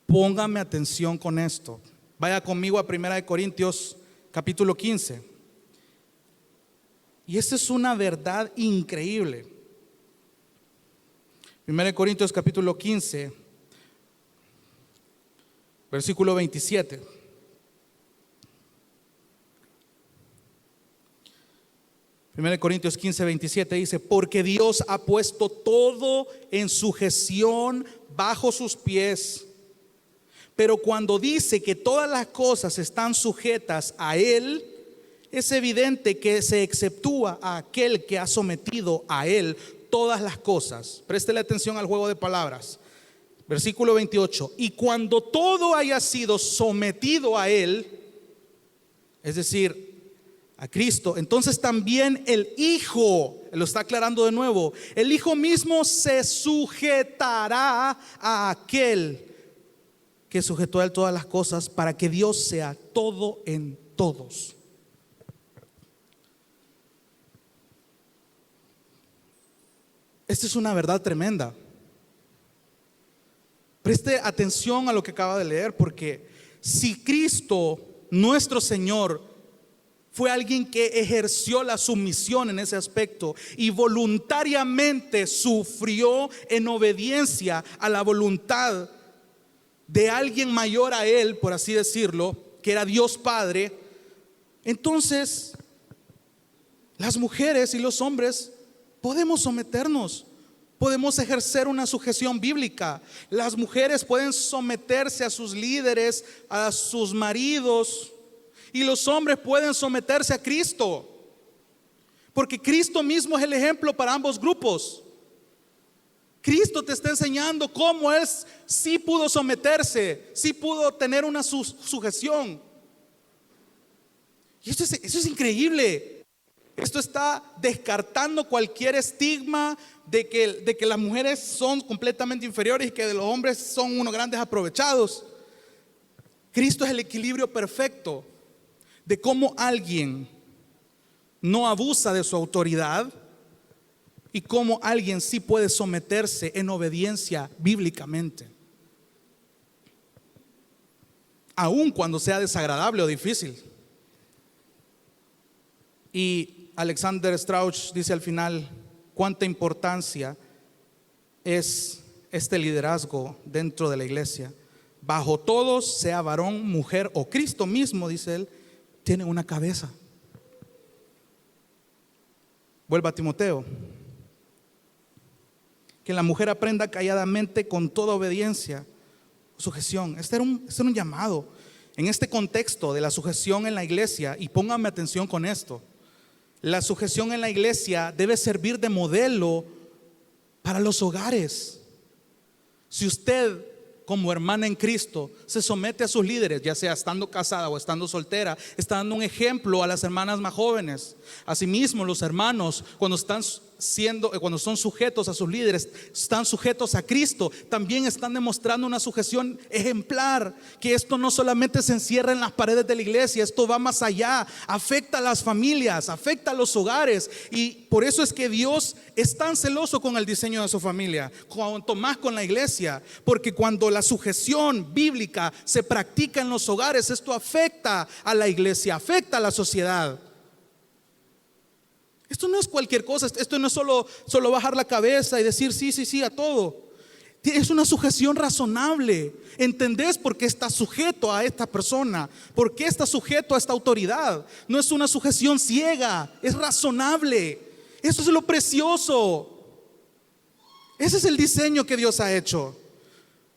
Póngame atención con esto. Vaya conmigo a 1 Corintios capítulo 15. Y esta es una verdad increíble. 1 Corintios capítulo 15, versículo 27. 1 Corintios 15, 27 dice: porque Dios ha puesto todo en sujeción bajo sus pies. Pero cuando dice que todas las cosas están sujetas a Él, es evidente que se exceptúa a aquel que ha sometido a Él todas las cosas. Préstele atención al juego de palabras. Versículo 28. Y cuando todo haya sido sometido a Él, es decir, a Cristo, entonces también el Hijo, lo está aclarando de nuevo, el Hijo mismo se sujetará a aquel que sujetó a Él todas las cosas, para que Dios sea todo en todos. Esta es una verdad tremenda. Preste atención a lo que acaba de leer, porque si Cristo, nuestro Señor, fue alguien que ejerció la sumisión en ese aspecto y voluntariamente sufrió en obediencia a la voluntad de alguien mayor a Él, por así decirlo, que era Dios Padre, entonces las mujeres y los hombres podemos someternos, podemos ejercer una sujeción bíblica. Las mujeres pueden someterse a sus líderes, a sus maridos, y los hombres pueden someterse a Cristo, porque Cristo mismo es el ejemplo para ambos grupos. Cristo te está enseñando cómo Él sí pudo someterse, sí pudo tener una sujeción. Y eso es increíble. Esto está descartando cualquier estigma de que las mujeres son completamente inferiores y que de los hombres son unos grandes aprovechados. Cristo es el equilibrio perfecto de cómo alguien no abusa de su autoridad y cómo alguien sí puede someterse en obediencia bíblicamente, aun cuando sea desagradable o difícil. Y Alexander Strauch dice al final cuánta importancia es este liderazgo dentro de la iglesia. Bajo todos, sea varón, mujer o Cristo mismo, dice él, tiene una cabeza. Vuelva a Timoteo. Que la mujer aprenda calladamente con toda obediencia, sujeción. Este era un llamado en este contexto de la sujeción en la iglesia. Y póngame atención con esto: la sujeción en la iglesia debe servir de modelo para los hogares. Si usted, como hermana en Cristo, se somete a sus líderes, ya sea estando casada o estando soltera, está dando un ejemplo a las hermanas más jóvenes. Asimismo, los hermanos, cuando son sujetos a sus líderes, están sujetos a Cristo, también están demostrando una sujeción ejemplar. Que esto no solamente se encierra en las paredes de la iglesia, esto va más allá, afecta a las familias, afecta a los hogares. Y por eso es que Dios es tan celoso con el diseño de su familia, cuanto más con la iglesia, porque cuando la sujeción bíblica se practica en los hogares, esto afecta a la iglesia, afecta a la sociedad. Esto no es cualquier cosa, esto no es solo bajar la cabeza y decir sí a todo. Es una sujeción razonable. ¿Entendés por qué está sujeto a esta persona? ¿Por qué está sujeto a esta autoridad? No es una sujeción ciega, es razonable. Eso es lo precioso. Ese es el diseño que Dios ha hecho.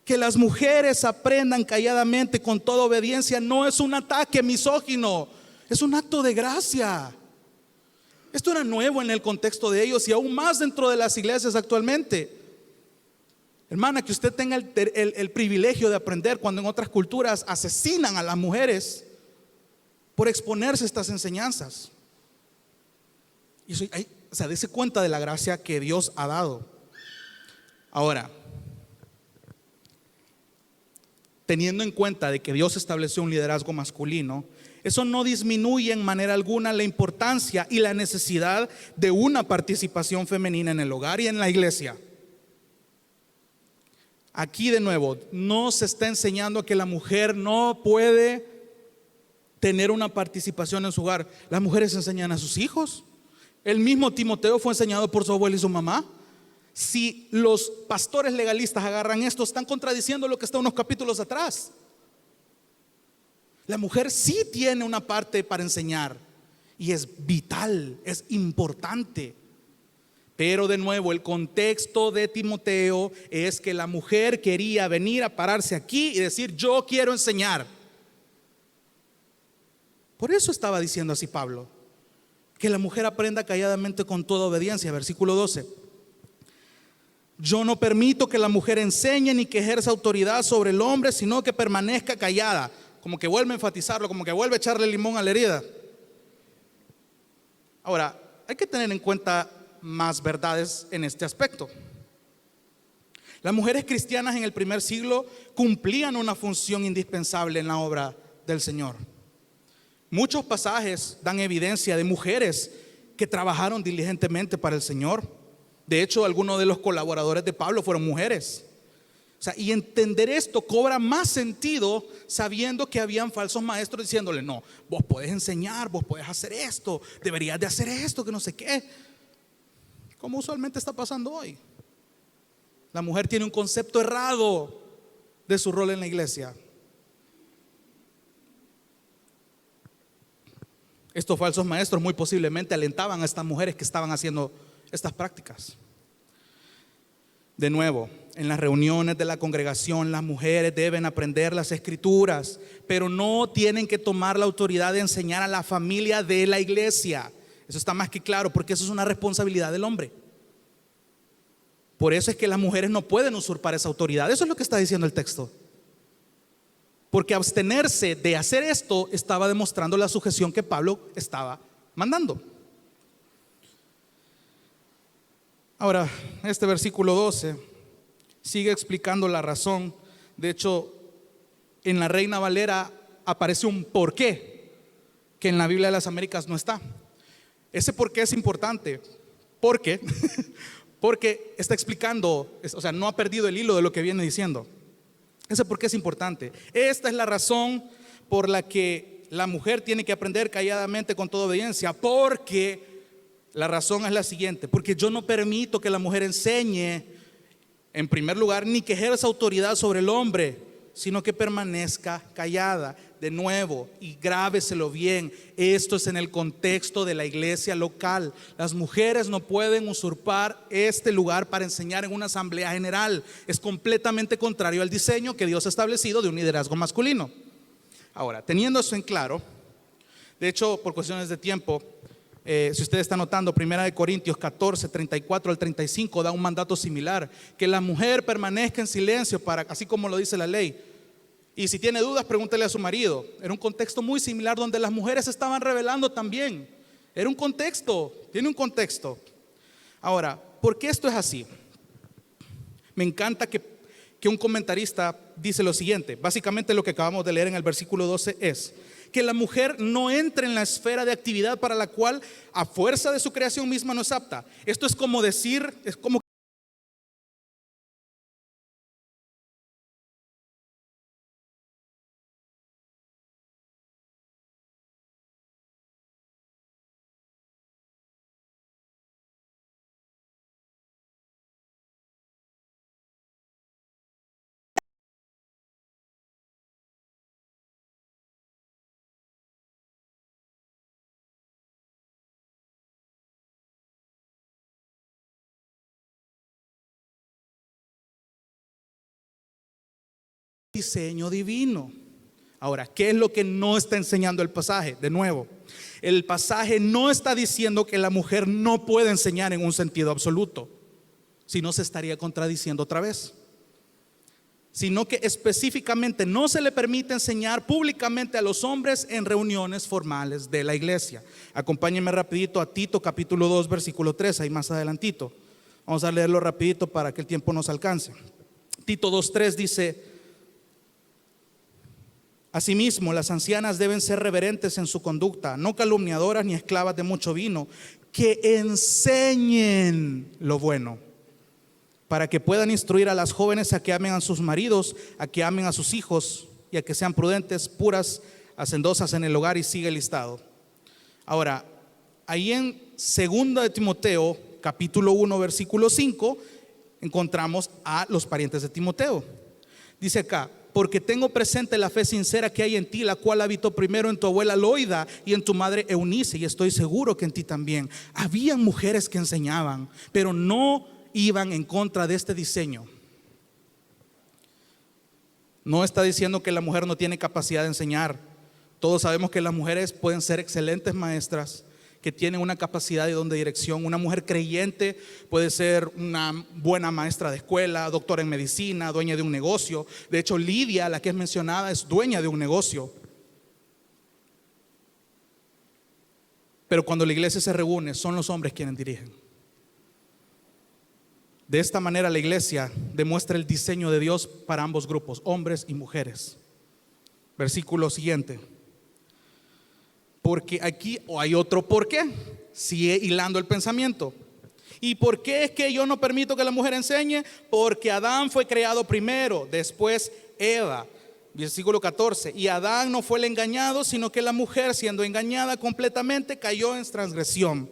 Que las mujeres aprendan calladamente con toda obediencia no es un ataque misógino, es un acto de gracia. Esto era nuevo en el contexto de ellos y aún más dentro de las iglesias actualmente. Hermana, que usted tenga el privilegio de aprender cuando en otras culturas asesinan a las mujeres por exponerse a estas enseñanzas. Y eso, o sea, dése cuenta de la gracia que Dios ha dado. Ahora, teniendo en cuenta de que Dios estableció un liderazgo masculino, eso no disminuye en manera alguna la importancia y la necesidad de una participación femenina en el hogar y en la iglesia. Aquí de nuevo, no se está enseñando que la mujer no puede tener una participación en su hogar. Las mujeres enseñan a sus hijos. El mismo Timoteo fue enseñado por su abuela y su mamá. Si los pastores legalistas agarran esto, están contradiciendo lo que está unos capítulos atrás. La mujer sí tiene una parte para enseñar y es vital, es importante. Pero de nuevo, el contexto de Timoteo es que la mujer quería venir a pararse aquí y decir: yo quiero enseñar. Por eso estaba diciendo así Pablo, que la mujer aprenda calladamente con toda obediencia. Versículo 12: yo no permito que la mujer enseñe ni que ejerza autoridad sobre el hombre, sino que permanezca callada. Como que vuelve a enfatizarlo, como que vuelve a echarle limón a la herida. Ahora, hay que tener en cuenta más verdades en este aspecto. Las mujeres cristianas en el primer siglo cumplían una función indispensable en la obra del Señor. Muchos pasajes dan evidencia de mujeres que trabajaron diligentemente para el Señor. De hecho, algunos de los colaboradores de Pablo fueron mujeres. O sea, y entender esto cobra más sentido sabiendo que habían falsos maestros diciéndole: no, vos podés enseñar, vos podés hacer esto, deberías de hacer esto, que no sé qué. Como usualmente está pasando hoy. La mujer tiene un concepto errado de su rol en la iglesia. Estos falsos maestros muy posiblemente alentaban a estas mujeres que estaban haciendo estas prácticas. De nuevo, en las reuniones de la congregación, las mujeres deben aprender las escrituras, pero no tienen que tomar la autoridad de enseñar a la familia de la iglesia. Eso está más que claro, porque eso es una responsabilidad del hombre. Por eso es que las mujeres no pueden usurpar esa autoridad. Eso es lo que está diciendo el texto. Porque abstenerse de hacer esto estaba demostrando la sujeción que Pablo estaba mandando. Ahora, este versículo 12 sigue explicando la razón. De hecho, en la Reina Valera aparece un por qué que en la Biblia de las Américas no está. Ese por qué es importante. ¿Por qué? Porque está explicando, o sea, no ha perdido el hilo de lo que viene diciendo. Ese por qué es importante. Esta es la razón por la que la mujer tiene que aprender calladamente con toda obediencia. Porque la razón es la siguiente: porque yo no permito que la mujer enseñe, en primer lugar, ni que ejerza autoridad sobre el hombre, sino que permanezca callada. De nuevo, y grábeselo bien, esto es en el contexto de la iglesia local. Las mujeres no pueden usurpar este lugar para enseñar en una asamblea general. Es completamente contrario al diseño que Dios ha establecido de un liderazgo masculino. Ahora, teniendo eso en claro, de hecho, por cuestiones de tiempo, si usted está notando, 1 Corintios 14, 34 al 35 da un mandato similar: que la mujer permanezca en silencio, así como lo dice la ley. Y si tiene dudas, pregúntele a su marido. Era un contexto muy similar donde las mujeres se estaban rebelando también. Era un contexto, tiene un contexto. Ahora, ¿por qué esto es así? Me encanta que un comentarista dice lo siguiente. Básicamente lo que acabamos de leer en el versículo 12 es que la mujer no entre en la esfera de actividad para la cual a fuerza de su creación misma no es apta. Esto es como decir, es como diseño divino. Ahora, ¿qué es lo que no está enseñando el pasaje? De nuevo, el pasaje no está diciendo que la mujer no puede enseñar en un sentido absoluto, si no se estaría contradiciendo otra vez, sino que específicamente no se le permite enseñar públicamente a los hombres en reuniones formales de la iglesia. Acompáñenme rapidito a Tito capítulo 2 versículo 3, ahí más adelantito. Vamos a leerlo rapidito para que el tiempo nos alcance. Tito 2:3 dice: asimismo, las ancianas deben ser reverentes en su conducta, no calumniadoras ni esclavas de mucho vino, que enseñen lo bueno, para que puedan instruir a las jóvenes a que amen a sus maridos, a que amen a sus hijos y a que sean prudentes, puras, hacendosas en el hogar, y sigue el listado. Ahora, ahí en 2 de Timoteo, capítulo 1, versículo 5, encontramos a los parientes de Timoteo. Dice acá: porque tengo presente la fe sincera que hay en ti, la cual habitó primero en tu abuela Loida y en tu madre Eunice, y estoy seguro que en ti también. Habían mujeres que enseñaban, pero no iban en contra de este diseño. No está diciendo que la mujer no tiene capacidad de enseñar. Todos sabemos que las mujeres pueden ser excelentes maestras, que tienen una capacidad de don de dirección. Una mujer creyente puede ser una buena maestra de escuela, doctora en medicina, dueña de un negocio. De hecho, Lidia, la que es mencionada, es dueña de un negocio. Pero cuando la iglesia se reúne, son los hombres quienes dirigen. De esta manera la iglesia demuestra el diseño de Dios para ambos grupos, hombres y mujeres. Versículo siguiente. Porque aquí hay otro por qué. Sigue hilando el pensamiento. ¿Y por qué es que yo no permito que la mujer enseñe? Porque Adán fue creado primero, después Eva. Versículo 14. Y Adán no fue el engañado, sino que la mujer, siendo engañada completamente, cayó en transgresión.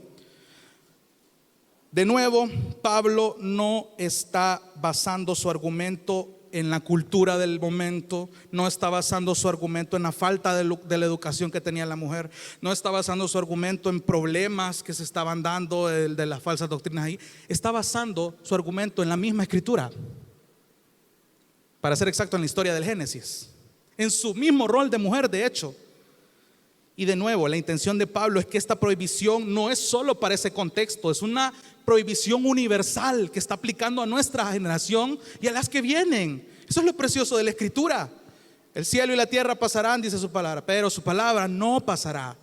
De nuevo, Pablo no está basando su argumento en la cultura del momento, no está basando su argumento en la falta de la educación que tenía la mujer, no está basando su argumento en problemas que se estaban dando de las falsas doctrinas ahí. Está basando su argumento en la misma escritura, para ser exacto, en la historia del Génesis, en su mismo rol de mujer, de hecho. Y de nuevo, la intención de Pablo es que esta prohibición no es solo para ese contexto, es una prohibición universal que está aplicando a nuestra generación y a las que vienen. Eso es lo precioso de la escritura. El cielo y la tierra pasarán, dice su palabra, pero su palabra no pasará.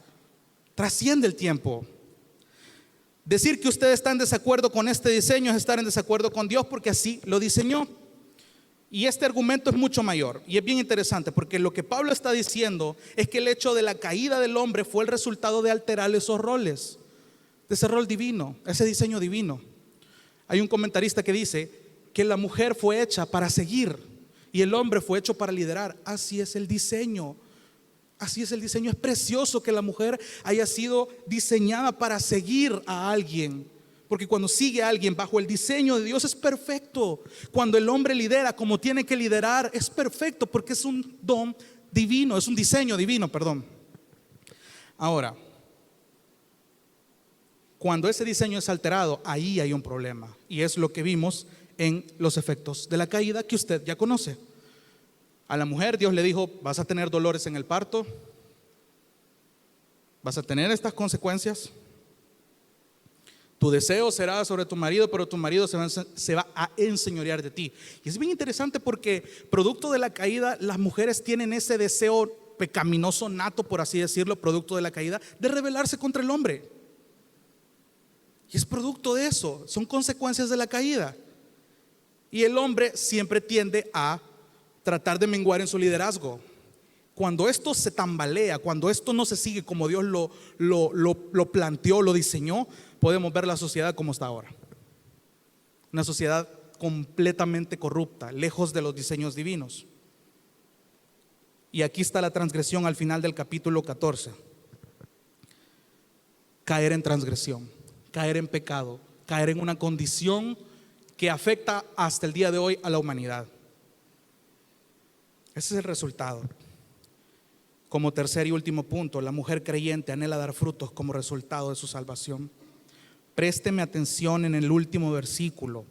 Trasciende el tiempo. Decir que usted está en desacuerdo con este diseño es estar en desacuerdo con Dios, porque así lo diseñó. Y este argumento es mucho mayor y es bien interesante, porque lo que Pablo está diciendo es que el hecho de la caída del hombre fue el resultado de alterar esos roles, de ese rol divino, ese diseño divino. Hay un comentarista que dice que la mujer fue hecha para seguir y el hombre fue hecho para liderar. Así es el diseño. Así es el diseño. Es precioso que la mujer haya sido diseñada para seguir a alguien. Porque cuando sigue a alguien bajo el diseño de Dios es perfecto. Cuando el hombre lidera como tiene que liderar es perfecto, porque es un don divino, es un diseño divino, perdón. Ahora, cuando ese diseño es alterado, ahí hay un problema. Y es lo que vimos en los efectos de la caída que usted ya conoce. A la mujer Dios le dijo: vas a tener dolores en el parto, vas a tener estas consecuencias. Tu deseo será sobre tu marido, pero tu marido se va a enseñorear de ti. Y es bien interesante porque producto de la caída, las mujeres tienen ese deseo pecaminoso nato, por así decirlo, producto de la caída, de rebelarse contra el hombre. Y es producto de eso, son consecuencias de la caída. Y el hombre siempre tiende a tratar de menguar en su liderazgo. Cuando esto se tambalea, cuando esto no se sigue como Dios lo planteó, lo diseñó, podemos ver la sociedad como está ahora. Una sociedad completamente corrupta, lejos de los diseños divinos. Y aquí está la transgresión al final del capítulo 14. Caer en transgresión, caer en pecado, caer en una condición que afecta hasta el día de hoy a la humanidad. Ese es el resultado. Como tercer y último punto, la mujer creyente anhela dar frutos como resultado de su salvación. Présteme atención en el último versículo.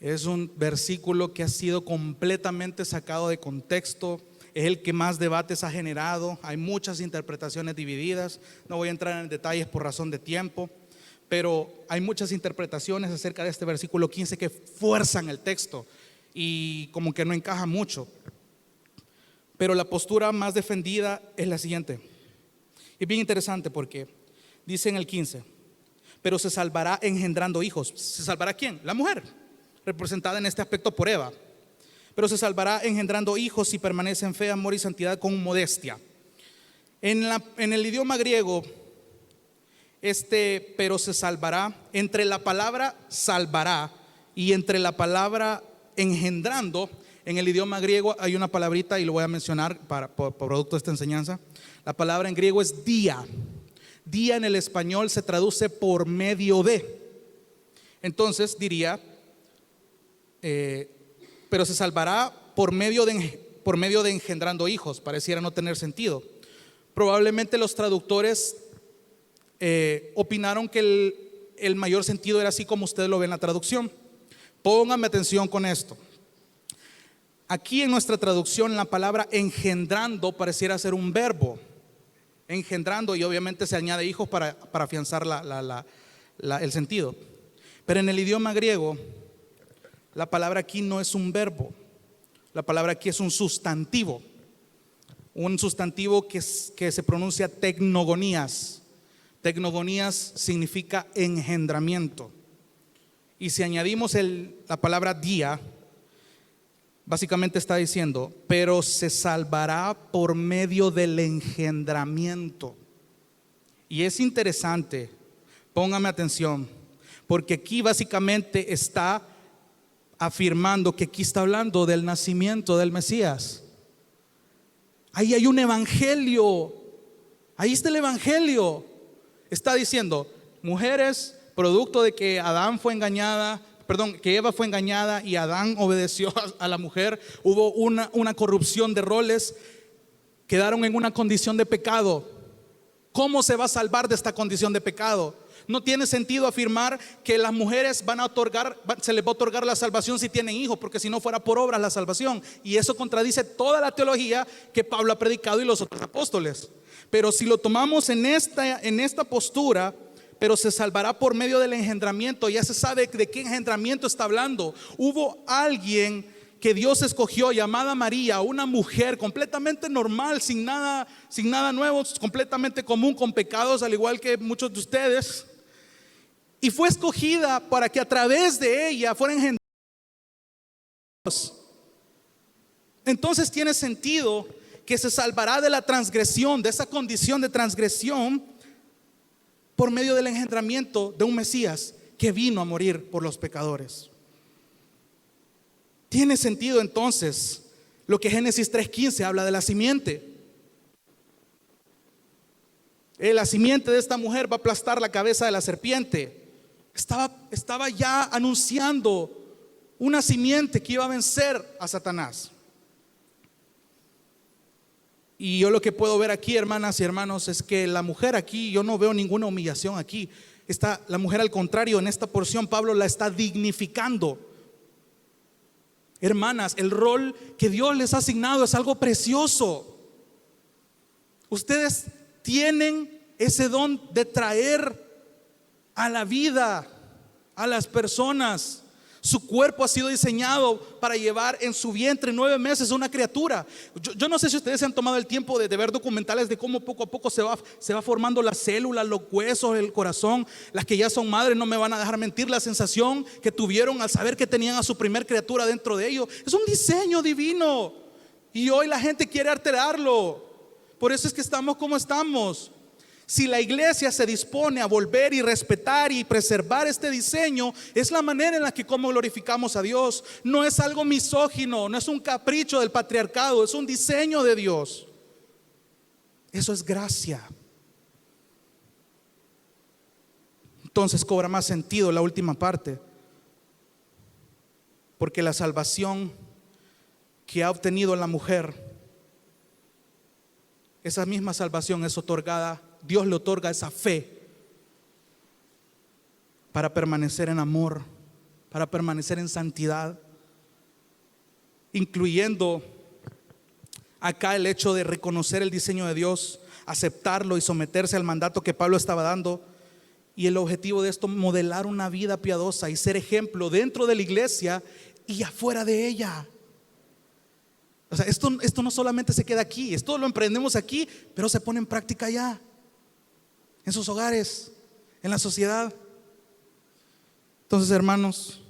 Es un versículo que ha sido completamente sacado de contexto. Es el que más debates ha generado. Hay muchas interpretaciones divididas. No voy a entrar en detalles por razón de tiempo, pero hay muchas interpretaciones acerca de este versículo 15 que fuerzan el texto y como que no encaja mucho. Pero la postura más defendida es la siguiente. Es bien interesante porque dice en el 15: pero se salvará engendrando hijos. ¿Se salvará quién? La mujer, representada en este aspecto por Eva. Pero se salvará engendrando hijos si permanece en fe, amor y santidad con modestia. En el idioma griego, pero se salvará, entre la palabra salvará y entre la palabra engendrando, en el idioma griego hay una palabrita, y lo voy a mencionar por producto de esta enseñanza. La palabra en griego es día. Día en el español se traduce por medio de. Entonces diría, pero se salvará por medio de engendrando hijos. Pareciera no tener sentido. Probablemente los traductores opinaron que el mayor sentido era así como usted lo ve en la traducción. Póngame atención con esto. Aquí en nuestra traducción la palabra engendrando pareciera ser un verbo. Engendrando, y obviamente se añade hijos para afianzar el sentido. Pero en el idioma griego la palabra aquí no es un verbo. La palabra aquí es un sustantivo. Un sustantivo que se pronuncia tecnogonías. Tecnogonías significa engendramiento. Y si añadimos la palabra día, básicamente está diciendo, pero se salvará por medio del engendramiento. Y es interesante, póngame atención, porque aquí básicamente está afirmando que aquí está hablando del nacimiento del Mesías. Ahí hay un evangelio. Ahí está el evangelio. Está diciendo, mujeres, producto de que que Eva fue engañada y Adán obedeció a la mujer, hubo una corrupción de roles, quedaron en una condición de pecado. ¿Cómo se va a salvar de esta condición de pecado? No tiene sentido afirmar que las mujeres se les va a otorgar la salvación si tienen hijos, porque si no fuera por obras la salvación. Y eso contradice toda la teología que Pablo ha predicado y los otros apóstoles. Pero si lo tomamos en esta postura, pero se salvará por medio del engendramiento, ya se sabe de qué engendramiento está hablando. Hubo alguien que Dios escogió, llamada María, una mujer completamente normal, sin nada nuevo, completamente común, con pecados al igual que muchos de ustedes, y fue escogida para que a través de ella fueran engendrados. Entonces tiene sentido que se salvará de la transgresión, de esa condición de transgresión, por medio del engendramiento de un Mesías que vino a morir por los pecadores. Tiene sentido entonces lo que Génesis 3:15 habla de la simiente. La simiente de esta mujer va a aplastar la cabeza de la serpiente. Estaba ya anunciando una simiente que iba a vencer a Satanás. Y yo lo que puedo ver aquí, hermanas y hermanos, es que la mujer aquí, yo no veo ninguna humillación aquí. La mujer, al contrario, en esta porción Pablo la está dignificando. Hermanas, el rol que Dios les ha asignado es algo precioso. Ustedes tienen ese don de traer a la vida a las personas. Su cuerpo ha sido diseñado para llevar en su vientre 9 meses una criatura. Yo no sé si ustedes se han tomado el tiempo de ver documentales de cómo poco a poco se va formando las células, los huesos, el corazón. Las que ya son madres no me van a dejar mentir, la sensación que tuvieron al saber que tenían a su primer criatura dentro de ellos. Es un diseño divino y hoy la gente quiere alterarlo. Por eso es que estamos como estamos. Si la iglesia se dispone a volver y respetar y preservar este diseño, es la manera en la que como glorificamos a Dios. No es algo misógino, no es un capricho del patriarcado, es un diseño de Dios. Eso es gracia. Entonces cobra más sentido la última parte, porque la salvación que ha obtenido la mujer, esa misma salvación es otorgada. Dios le otorga esa fe para permanecer en amor para permanecer en santidad, incluyendo acá el hecho de reconocer el diseño de Dios, aceptarlo y someterse al mandato que Pablo estaba dando. Y el objetivo de esto, modelar una vida piadosa y ser ejemplo dentro de la iglesia y afuera de ella. O sea, esto no solamente se queda aquí, esto lo emprendemos aquí, pero se pone en práctica allá, en sus hogares, en la sociedad. Entonces, hermanos,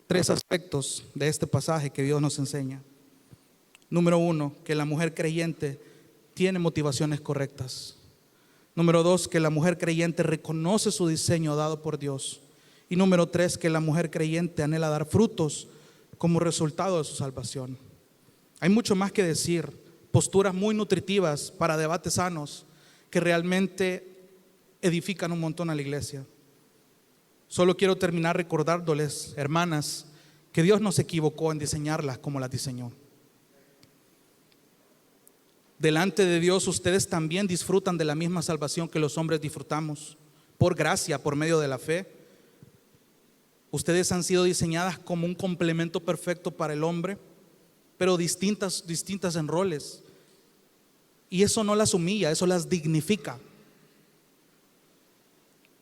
3 aspectos de este pasaje que Dios nos enseña. Número 1, que la mujer creyente tiene motivaciones correctas. Número 2, que la mujer creyente reconoce su diseño dado por Dios. Y número 3, que la mujer creyente anhela dar frutos como resultado de su salvación. Hay mucho más que decir, posturas muy nutritivas para debates sanos que realmente edifican un montón a la iglesia. Solo quiero terminar recordándoles, hermanas, que Dios no se equivocó en diseñarlas como las diseñó. Delante de Dios ustedes también disfrutan de la misma salvación que los hombres disfrutamos, por gracia, por medio de la fe. Ustedes han sido diseñadas como un complemento perfecto para el hombre, pero distintas en roles. Y eso no las humilla, eso las dignifica,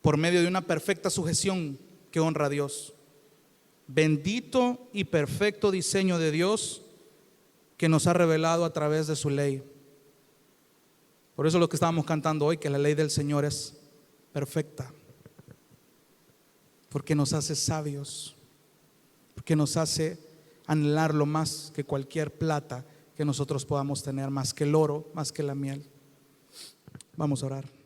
por medio de una perfecta sujeción que honra a Dios. Bendito y perfecto diseño de Dios que nos ha revelado a través de su ley. Por eso lo que estábamos cantando hoy, que la ley del Señor es perfecta, porque nos hace sabios, porque nos hace anhelarlo más que cualquier plata que nosotros podamos tener, más que el oro, más que la miel. Vamos a orar.